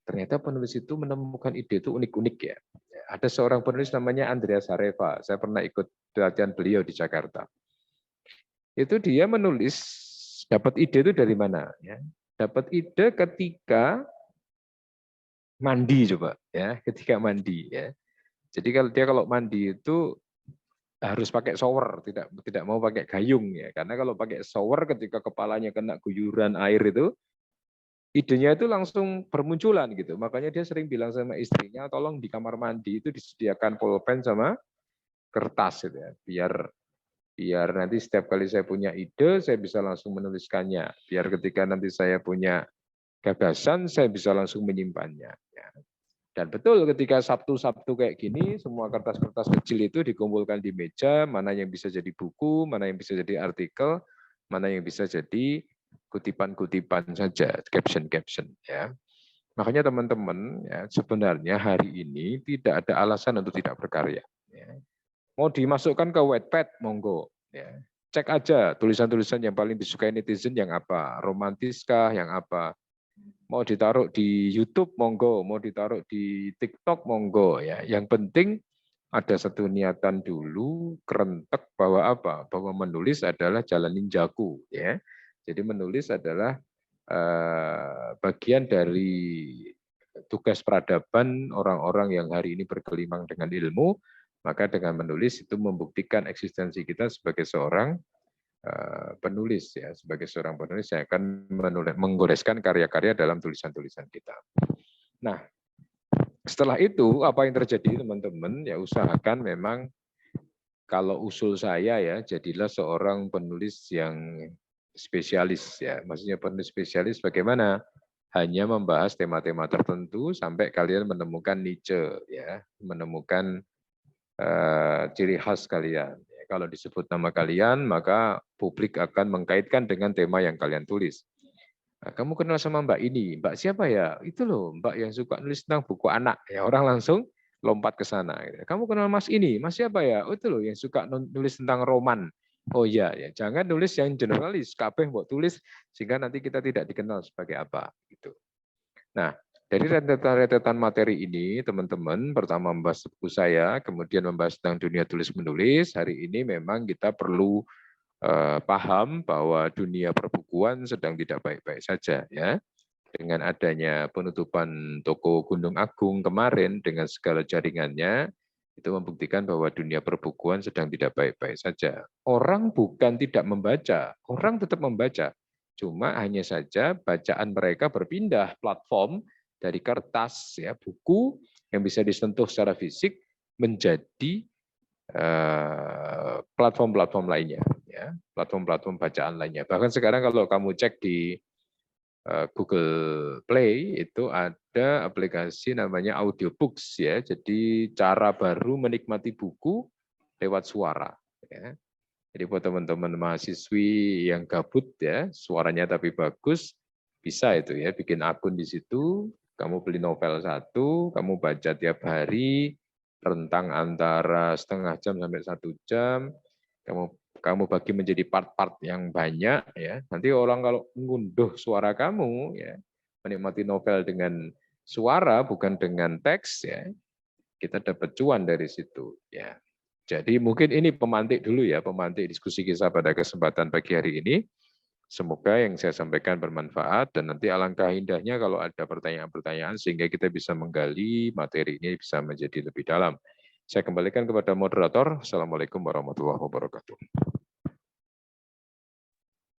ternyata penulis itu menemukan ide itu unik-unik ya. Ada seorang penulis namanya Andreas Hareva. Saya pernah ikut pelatihan beliau di Jakarta. Itu dia menulis, dapat ide itu dari mana? Ya. Dapat ide ketika mandi coba, ya, ketika mandi. Ya. Jadi kalau mandi itu harus pakai shower, tidak mau pakai gayung ya. Karena kalau pakai shower ketika kepalanya kena guyuran air itu, idenya itu langsung bermunculan gitu. Makanya dia sering bilang sama istrinya, tolong di kamar mandi itu disediakan pulpen sama kertas gitu ya. Biar nanti setiap kali saya punya ide, saya bisa langsung menuliskannya. Biar ketika nanti saya punya gagasan, saya bisa langsung menyimpannya. Ya. Dan betul ketika Sabtu-Sabtu kayak gini, semua kertas-kertas kecil itu dikumpulkan di meja, mana yang bisa jadi buku, mana yang bisa jadi artikel, mana yang bisa jadi kutipan-kutipan saja, caption-caption ya. Makanya teman-teman ya, sebenarnya hari ini tidak ada alasan untuk tidak berkarya. Ya. Mau dimasukkan ke Wattpad, monggo. Ya. Cek aja tulisan-tulisan yang paling disukai netizen yang apa, romantiskah, yang apa. Mau ditaruh di YouTube, monggo. Mau ditaruh di TikTok, monggo. Ya. Yang penting ada satu niatan dulu, kerentek bahwa apa? Bahwa menulis adalah jalan ninjaku. Ya. Jadi menulis adalah bagian dari tugas peradaban orang-orang yang hari ini bergelimang dengan ilmu, maka dengan menulis itu membuktikan eksistensi kita sebagai seorang penulis ya, sebagai seorang penulis yang akan menggoreskan karya-karya dalam tulisan-tulisan kita. Nah, setelah itu apa yang terjadi teman-teman? Ya usahakan memang kalau usul saya ya, jadilah seorang penulis yang spesialis ya. Maksudnya penulis spesialis bagaimana? Hanya membahas tema-tema tertentu sampai kalian menemukan niche ya, menemukan ciri khas kalian. Ya, kalau disebut nama kalian, maka publik akan mengkaitkan dengan tema yang kalian tulis. Nah, kamu kenal sama Mbak ini, Mbak siapa ya? Itu loh, Mbak yang suka nulis tentang buku anak. Ya orang langsung lompat ke sana. Kamu kenal Mas ini, Mas siapa ya? Oh, itu loh yang suka nulis tentang roman. Oh iya, ya jangan nulis yang generalis, kabeh mbok tulis sehingga nanti kita tidak dikenal sebagai apa. Gitu. Nah, dari rentetan materi ini, teman-teman, pertama membahas buku saya, kemudian membahas tentang dunia tulis-menulis. Hari ini memang kita perlu paham bahwa dunia perbukuan sedang tidak baik-baik saja, ya. Dengan adanya penutupan toko Gunung Agung kemarin dengan segala jaringannya, itu membuktikan bahwa dunia perbukuan sedang tidak baik-baik saja. Orang bukan tidak membaca, orang tetap membaca. Cuma hanya saja bacaan mereka berpindah platform dari kertas ya buku yang bisa disentuh secara fisik menjadi platform-platform lainnya, ya platform-platform bacaan lainnya. Bahkan sekarang kalau kamu cek di Google Play itu ada aplikasi namanya Audiobooks ya. Jadi cara baru menikmati buku lewat suara ya. Jadi buat teman-teman mahasiswi yang gabut ya, suaranya tapi bagus, bisa itu ya, bikin akun di situ, kamu beli novel 1, kamu baca tiap hari, rentang antara setengah jam sampai 1 jam, kamu bagi menjadi part-part yang banyak ya. Nanti orang kalau ngunduh suara kamu ya, menikmati novel dengan suara bukan dengan teks ya, kita dapat cuan dari situ ya. Jadi mungkin ini pemantik dulu ya, pemantik diskusi kita pada kesempatan pagi hari ini. Semoga yang saya sampaikan bermanfaat dan nanti alangkah indahnya kalau ada pertanyaan-pertanyaan sehingga kita bisa menggali materi ini bisa menjadi lebih dalam. Saya kembalikan kepada moderator. Assalamualaikum warahmatullahi wabarakatuh.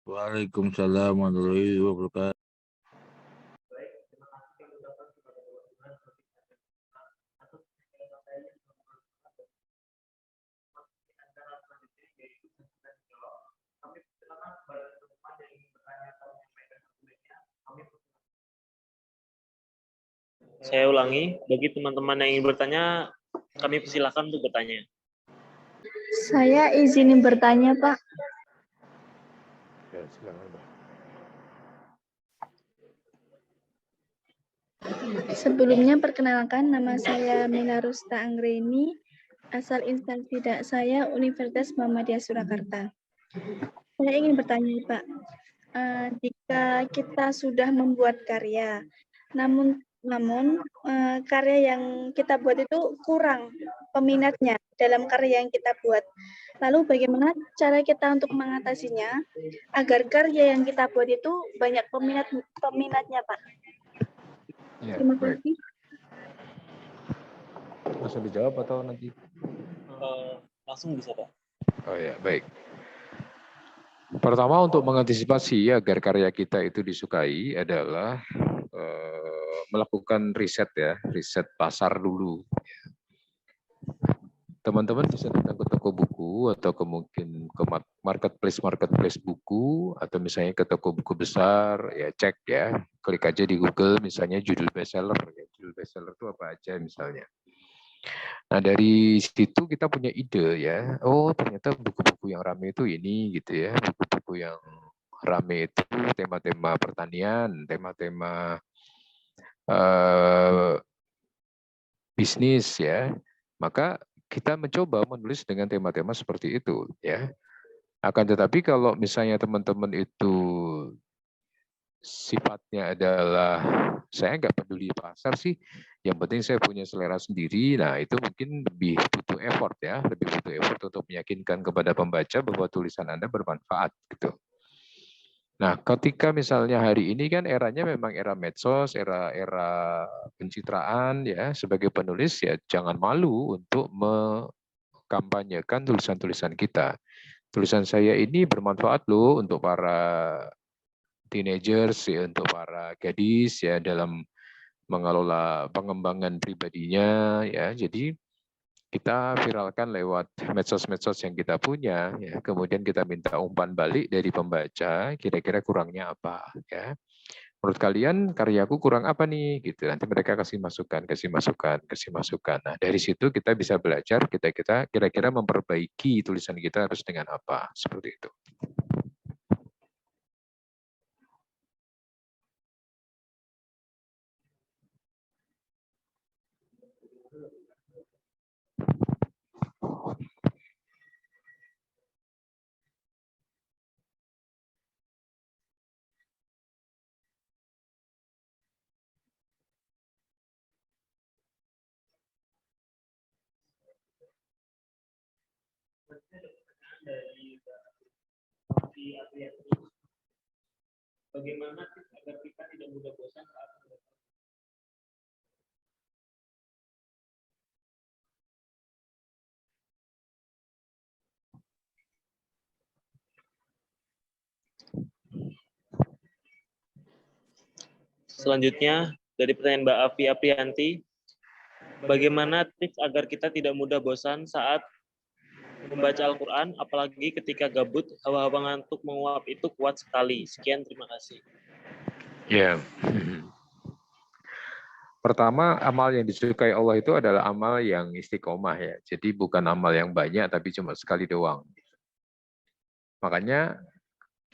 Waalaikumsalam warahmatullahi wabarakatuh. Saya ulangi, bagi teman-teman yang ingin bertanya, kami persilakan untuk bertanya. Saya izin bertanya, Pak. Ya, silakan, Pak. Sebelumnya perkenalkan, nama saya Mila Rusta Anggreni, asal instansi saya Universitas Muhammadiyah Surakarta. Saya ingin bertanya, Pak, jika kita sudah membuat karya, namun karya yang kita buat itu kurang peminatnya dalam karya yang kita buat. Lalu bagaimana cara kita untuk mengatasinya agar karya yang kita buat itu banyak peminatnya, Pak? Ya, Terima baik. kasih. Langsung dijawab atau nanti? Langsung bisa, Pak. Oh ya, baik. Pertama untuk mengantisipasi agar karya kita itu disukai adalah melakukan riset ya, riset pasar dulu. Teman-teman bisa datang ke toko buku atau mungkin ke marketplace buku atau misalnya ke toko buku besar ya, cek ya, klik aja di Google misalnya judul bestseller ya. Judul bestseller itu apa aja misalnya. Nah dari situ kita punya ide ya, oh ternyata buku-buku yang rame itu ini gitu ya, buku-buku yang rame itu tema-tema pertanian, tema-tema bisnis ya, maka kita mencoba menulis dengan tema-tema seperti itu ya. Akan tetapi kalau misalnya teman-teman itu sifatnya adalah saya nggak peduli pasar sih, yang penting saya punya selera sendiri, nah itu mungkin lebih butuh effort ya, lebih butuh effort untuk meyakinkan kepada pembaca bahwa tulisan Anda bermanfaat gitu. Nah, ketika misalnya hari ini kan eranya memang era medsos, era pencitraan ya, sebagai penulis ya jangan malu untuk mengkampanyekan tulisan-tulisan kita. Tulisan saya ini bermanfaat loh untuk para teenagers ya, untuk para gadis ya dalam mengelola pengembangan pribadinya ya. Jadi kita viralkan lewat medsos-medsos yang kita punya ya. Kemudian kita minta umpan balik dari pembaca, kira-kira kurangnya apa ya. Menurut kalian karyaku kurang apa nih gitu. Nanti mereka kasih masukan. Nah, dari situ kita bisa belajar kita kira-kira memperbaiki tulisan kita harus dengan apa, seperti itu. Bagaimana tips agar kita tidak mudah bosan saat membaca? Selanjutnya dari pertanyaan Mbak Afi Aprianti, bagaimana tips agar kita tidak mudah bosan saat membaca Al-Quran, apalagi ketika gabut, hawa-hawa ngantuk menguap itu kuat sekali. Sekian, terima kasih. Ya. Pertama, amal yang disukai Allah itu adalah amal yang istiqomah ya. Jadi bukan amal yang banyak tapi cuma sekali doang. Makanya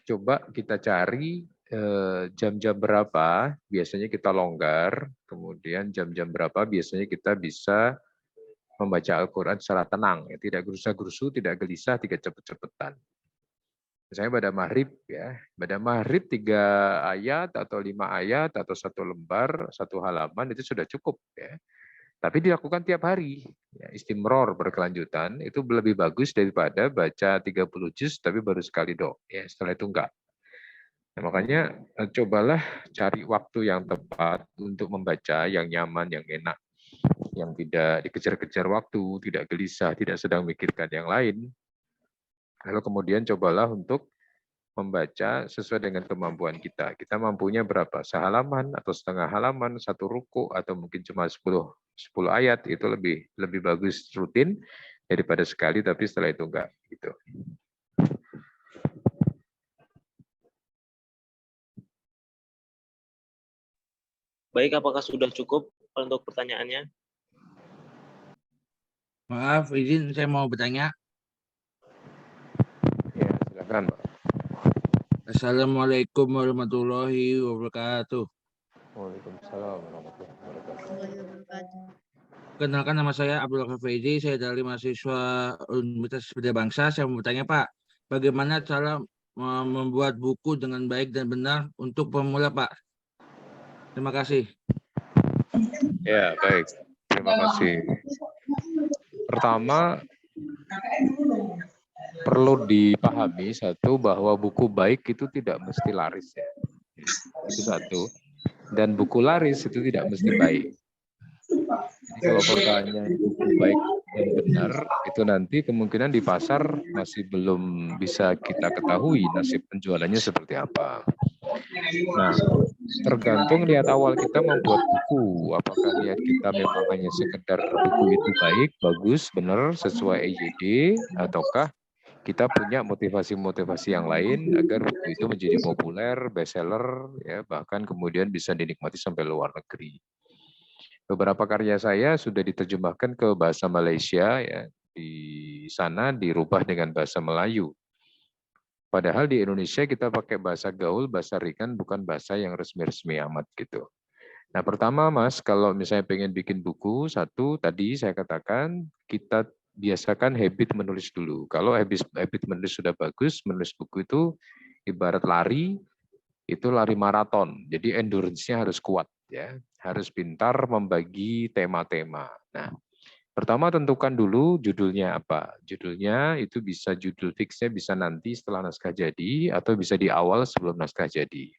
coba kita cari jam-jam berapa biasanya kita longgar, kemudian jam-jam berapa biasanya kita bisa membaca Al-Quran secara tenang, ya. Tidak gerusa-gerusu, tidak gelisah, tidak cepet-cepetan. Misalnya pada maghrib ya, pada maghrib 3 ayat atau 5 ayat atau 1 lembar, 1 halaman itu sudah cukup ya. Tapi dilakukan tiap hari, ya, istimror berkelanjutan itu lebih bagus daripada baca 30 juz tapi baru sekali ya. Setelah itu enggak. Nah, makanya cobalah cari waktu yang tepat untuk membaca yang nyaman, yang enak, yang tidak dikejar-kejar waktu, tidak gelisah, tidak sedang memikirkan yang lain. Lalu kemudian cobalah untuk membaca sesuai dengan kemampuan kita. Kita mampunya berapa? Sehalaman atau setengah halaman, 1 ruku atau mungkin cuma 10 ayat itu lebih bagus rutin daripada sekali tapi setelah itu enggak gitu. Baik, apakah sudah cukup untuk pertanyaannya? Maaf, izin saya mau bertanya. Ya, silakan, Pak. Assalamualaikum warahmatullahi wabarakatuh. Waalaikumsalam warahmatullahi wabarakatuh. Kenalkan, nama saya Abdul Hafidi, saya dari mahasiswa Universitas Beda Bangsa. Saya mau bertanya, Pak, bagaimana cara membuat buku dengan baik dan benar untuk pemula, Pak? Terima kasih. Ya, baik. Terima kasih. Pertama, perlu dipahami satu bahwa buku baik itu tidak mesti laris ya. Itu satu. Dan buku laris itu tidak mesti baik. Jadi kalau pertanyaannya buku baik dan benar, itu nanti kemungkinan di pasar masih belum bisa kita ketahui nasib penjualannya seperti apa. Nah, tergantung niat awal kita membuat buku. Apakah niat kita memang hanya sekedar buku itu baik, bagus, benar, sesuai EYD, ataukah kita punya motivasi-motivasi yang lain agar buku itu menjadi populer, bestseller, ya, bahkan kemudian bisa dinikmati sampai luar negeri. Beberapa karya saya sudah diterjemahkan ke bahasa Malaysia, ya, di sana dirubah dengan bahasa Melayu. Padahal di Indonesia kita pakai bahasa gaul, bahasa ringan, bukan bahasa yang resmi-resmi amat gitu. Nah, pertama Mas, kalau misalnya pengen bikin buku, satu tadi saya katakan kita biasakan habit menulis dulu. Kalau habit menulis sudah bagus, menulis buku itu ibarat lari, itu lari maraton. Jadi endurance-nya harus kuat ya. Harus pintar membagi tema-tema. Nah, pertama tentukan dulu judulnya apa. Judulnya itu bisa judul fixnya bisa nanti setelah naskah jadi atau bisa di awal sebelum naskah jadi.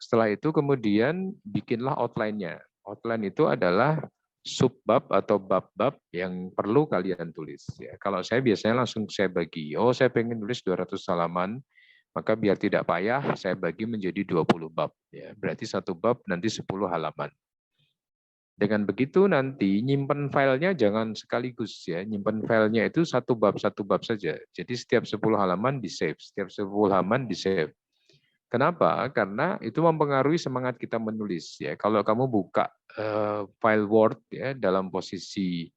Setelah itu kemudian bikinlah outline-nya. Outline itu adalah subbab atau bab-bab yang perlu kalian tulis. Ya, kalau saya biasanya langsung saya bagi. Oh, saya pengen tulis 200 halaman, maka biar tidak payah saya bagi menjadi 20 bab. Ya, berarti satu bab nanti 10 halaman. Dengan begitu nanti nyimpen filenya jangan sekaligus ya. Nyimpen filenya itu satu bab saja. Jadi setiap 10 halaman di-save, setiap 10 halaman di-save. Kenapa? Karena itu mempengaruhi semangat kita menulis ya. Kalau kamu buka file Word ya dalam posisi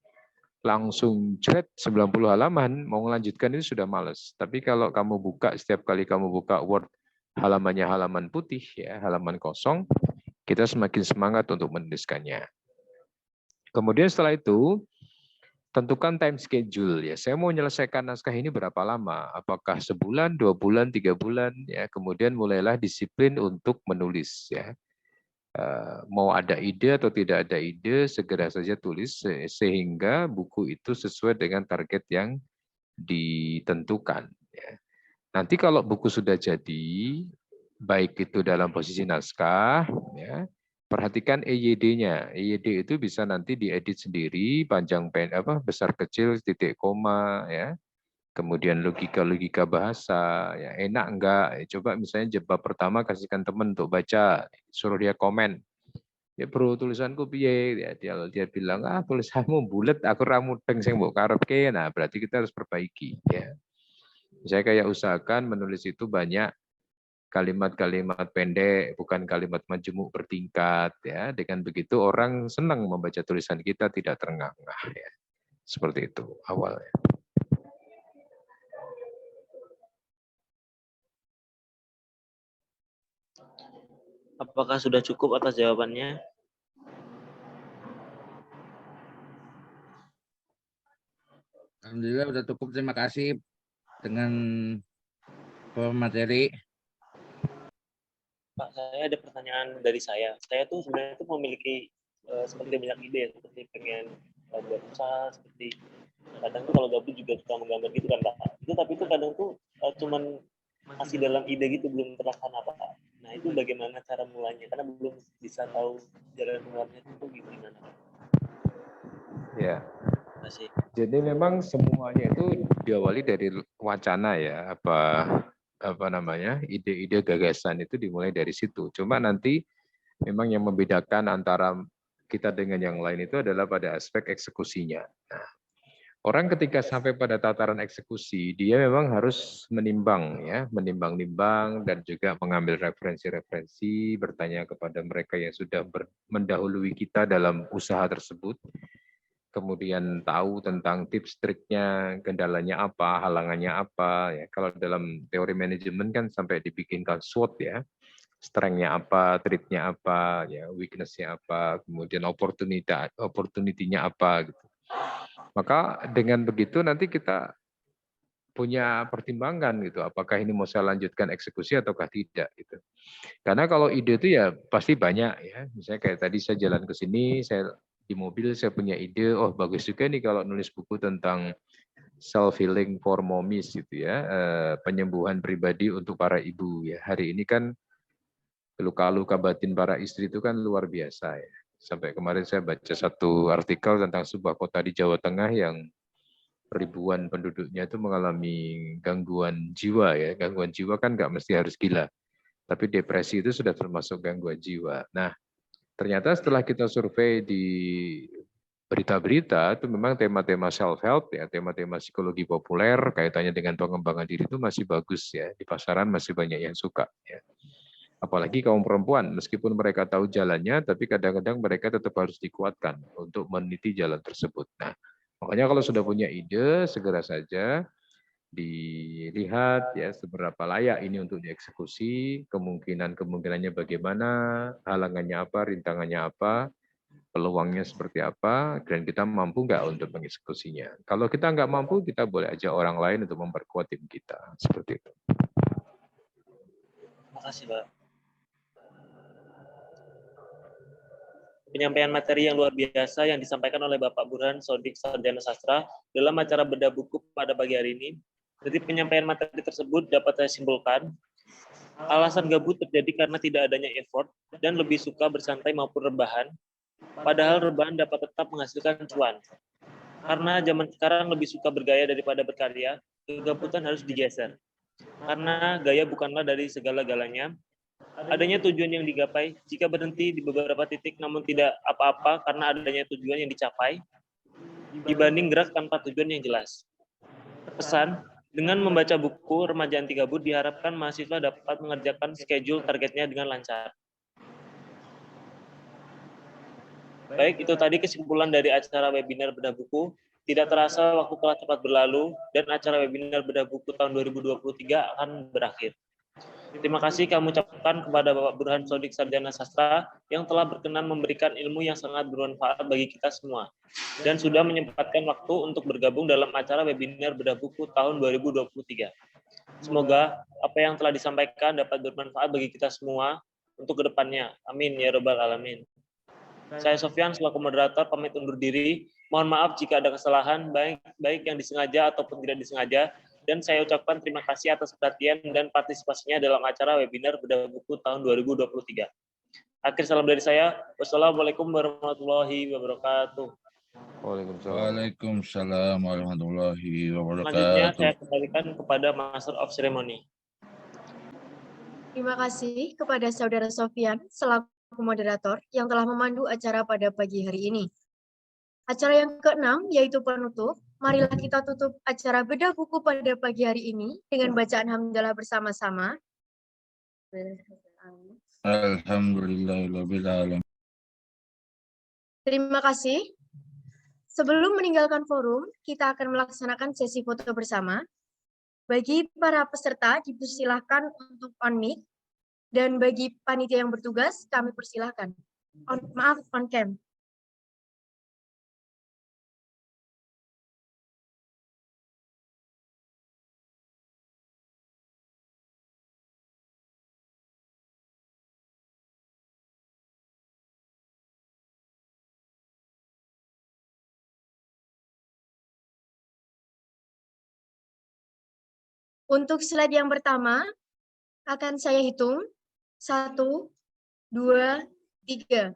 langsung jret 90 halaman, mau melanjutkan itu sudah males. Tapi kalau kamu buka setiap kali kamu buka Word halamannya halaman putih ya, halaman kosong, kita semakin semangat untuk menuliskannya. Kemudian setelah itu tentukan time schedule ya. Saya mau menyelesaikan naskah ini berapa lama? Apakah sebulan, 2 bulan, 3 bulan? Ya, kemudian mulailah disiplin untuk menulis ya. Mau ada ide atau tidak ada ide, segera saja tulis sehingga buku itu sesuai dengan target yang ditentukan. Ya. Nanti kalau buku sudah jadi, baik itu dalam posisi naskah, ya, perhatikan EYD-nya. EYD itu bisa nanti diedit sendiri, panjang besar kecil, titik koma, ya. Kemudian logika bahasa, ya enak enggak? Coba misalnya bab pertama kasihkan teman untuk baca, suruh dia komen. Ya bro, tulisanku piye? Ya, dia bilang, tulisanmu bulet, aku ramudeng sing mbok karepke. Nah, berarti kita harus perbaiki, ya. Saya kayak usahakan menulis itu banyak kalimat-kalimat pendek, bukan kalimat majemuk bertingkat. Ya, dengan begitu orang senang membaca tulisan kita, tidak terengah-engah. Ya. Seperti itu awalnya. Apakah sudah cukup atas jawabannya? Alhamdulillah sudah cukup. Terima kasih dengan pemateri. Pak, saya ada pertanyaan dari saya. Saya tuh sebenarnya tuh memiliki seperti banyak ide, seperti pengen buat usaha, seperti kadang tuh kalau gabut juga suka menggambar gitu kan Pak. Itu tapi itu kadang tuh cuman masih dalam ide gitu, belum terlaksana Pak. Nah itu bagaimana cara mulainya? Karena belum bisa tahu jalan keluarnya itu gimana Pak. Ya. Masih. Jadi memang semuanya itu diawali dari wacana ya, apa namanya, ide-ide gagasan itu dimulai dari situ. Cuma nanti memang yang membedakan antara kita dengan yang lain itu adalah pada aspek eksekusinya. Nah, orang ketika sampai pada tataran eksekusi, dia memang harus menimbang ya, menimbang-nimbang dan juga mengambil referensi-referensi, bertanya kepada mereka yang sudah mendahului kita dalam usaha tersebut. Kemudian tahu tentang tips triknya, kendalanya apa, halangannya apa. Ya, kalau dalam teori manajemen kan sampai dibikinkan SWOT ya, strength-nya apa, threat-nya apa, ya, weakness-nya apa, kemudian opportunity-nya apa. Gitu. Maka dengan begitu nanti kita punya pertimbangan gitu, apakah ini mau saya lanjutkan eksekusi ataukah tidak gitu. Karena kalau ide itu ya pasti banyak ya. Misalnya kayak tadi saya jalan ke sini, saya di mobil saya punya ide, oh bagus juga nih kalau nulis buku tentang self healing for mommies gitu ya, penyembuhan pribadi untuk para ibu ya. Hari ini kan luka-luka batin para istri itu kan luar biasa ya. Sampai kemarin saya baca satu artikel tentang sebuah kota di Jawa Tengah yang ribuan penduduknya itu mengalami gangguan jiwa ya. Gangguan jiwa kan nggak mesti harus gila, tapi depresi itu sudah termasuk gangguan jiwa. Nah, ternyata setelah kita survei di berita-berita itu memang tema-tema self-help ya, tema-tema psikologi populer kaitannya dengan pengembangan diri itu masih bagus ya, di pasaran masih banyak yang suka ya. Apalagi kaum perempuan, meskipun mereka tahu jalannya, tapi kadang-kadang mereka tetap harus dikuatkan untuk meniti jalan tersebut. Nah, makanya kalau sudah punya ide, segera saja dilihat ya seberapa layak ini untuk dieksekusi, kemungkinannya bagaimana, halangannya apa, rintangannya apa, peluangnya seperti apa, dan kita mampu nggak untuk mengeksekusinya. Kalau kita nggak mampu, kita boleh ajak orang lain untuk memperkuat tim kita, seperti itu. Terima kasih Pak. Penyampaian materi yang luar biasa yang disampaikan oleh Bapak Burhan Sodik Sarjana Sastra dalam acara bedah buku pada pagi hari ini. Dari penyampaian materi tersebut dapat saya simpulkan, alasan gabut terjadi karena tidak adanya effort dan lebih suka bersantai maupun rebahan, padahal rebahan dapat tetap menghasilkan cuan. Karena zaman sekarang lebih suka bergaya daripada berkarya, kegabutan harus digeser. Karena gaya bukanlah dari segala-galanya, adanya tujuan yang digapai, jika berhenti di beberapa titik namun tidak apa-apa karena adanya tujuan yang dicapai, dibanding gerak tanpa tujuan yang jelas. Pesan, dengan membaca buku Remaja Anti Gabut diharapkan mahasiswa dapat mengerjakan schedule targetnya dengan lancar. Baik, itu tadi kesimpulan dari acara webinar bedah buku. Tidak terasa waktu telah cepat berlalu dan acara webinar bedah buku tahun 2023 akan berakhir. Terima kasih kami ucapkan kepada Bapak Burhan Sodik Sarjana Sastra yang telah berkenan memberikan ilmu yang sangat bermanfaat bagi kita semua dan sudah menyempatkan waktu untuk bergabung dalam acara webinar bedah buku tahun 2023. Semoga apa yang telah disampaikan dapat bermanfaat bagi kita semua untuk kedepannya. Amin ya Rabbal Alamin. Saya Sofyan selaku moderator pamit undur diri. Mohon maaf jika ada kesalahan baik yang disengaja ataupun tidak disengaja. Dan saya ucapkan terima kasih atas perhatian dan partisipasinya dalam acara webinar bedah buku tahun 2023. Akhir salam dari saya. Wassalamualaikum warahmatullahi wabarakatuh. Waalaikumsalam warahmatullahi Selanjutnya wabarakatuh. saya kembalikan kepada Master of Ceremony. Terima kasih kepada Saudara Sofyan selaku moderator yang telah memandu acara pada pagi hari ini. Acara yang ke-6 yaitu penutup. Marilah kita tutup acara bedah buku pada pagi hari ini dengan bacaan hamdalah bersama-sama. Alhamdulillahirabbil alamin. Terima kasih. Sebelum meninggalkan forum, kita akan melaksanakan sesi foto bersama. Bagi para peserta dipersilahkan untuk on mic, dan bagi panitia yang bertugas kami persilahkan. On cam. Untuk slide yang pertama, akan saya hitung. 1, 2, 3.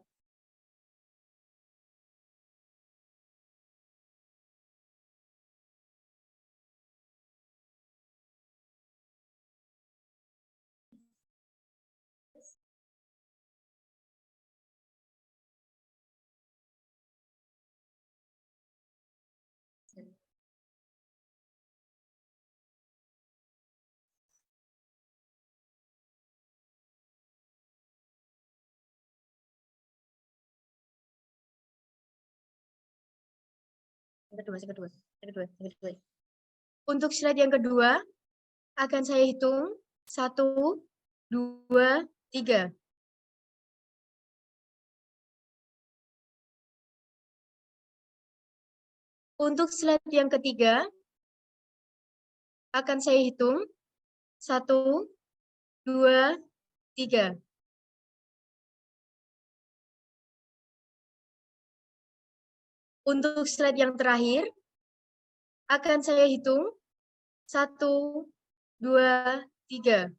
Yang kedua. Untuk slide yang kedua, akan saya hitung. 1, 2, 3. Untuk slide yang ketiga, akan saya hitung. 1, 2, 3. Untuk slide yang terakhir, akan saya hitung. 1, 2, 3.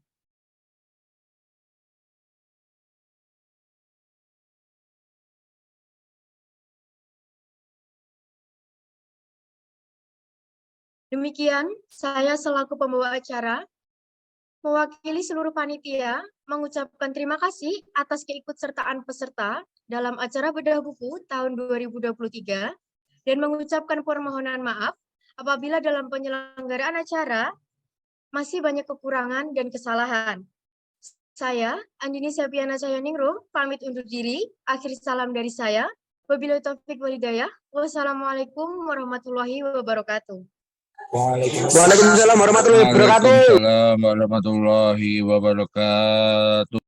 Demikian, saya selaku pembawa acara, mewakili seluruh panitia, mengucapkan terima kasih atas keikutsertaan peserta dalam acara bedah buku tahun 2023, dan mengucapkan permohonan maaf apabila dalam penyelenggaraan acara masih banyak kekurangan dan kesalahan. Saya, Andini Septiana Cahyaningrum, pamit undur diri. Akhir salam dari saya. Wabillahi taufiq wal hidayah. Wassalamualaikum warahmatullahi wabarakatuh. Waalaikumsalam warahmatullahi wabarakatuh. Waalaikumsalam warahmatullahi wabarakatuh.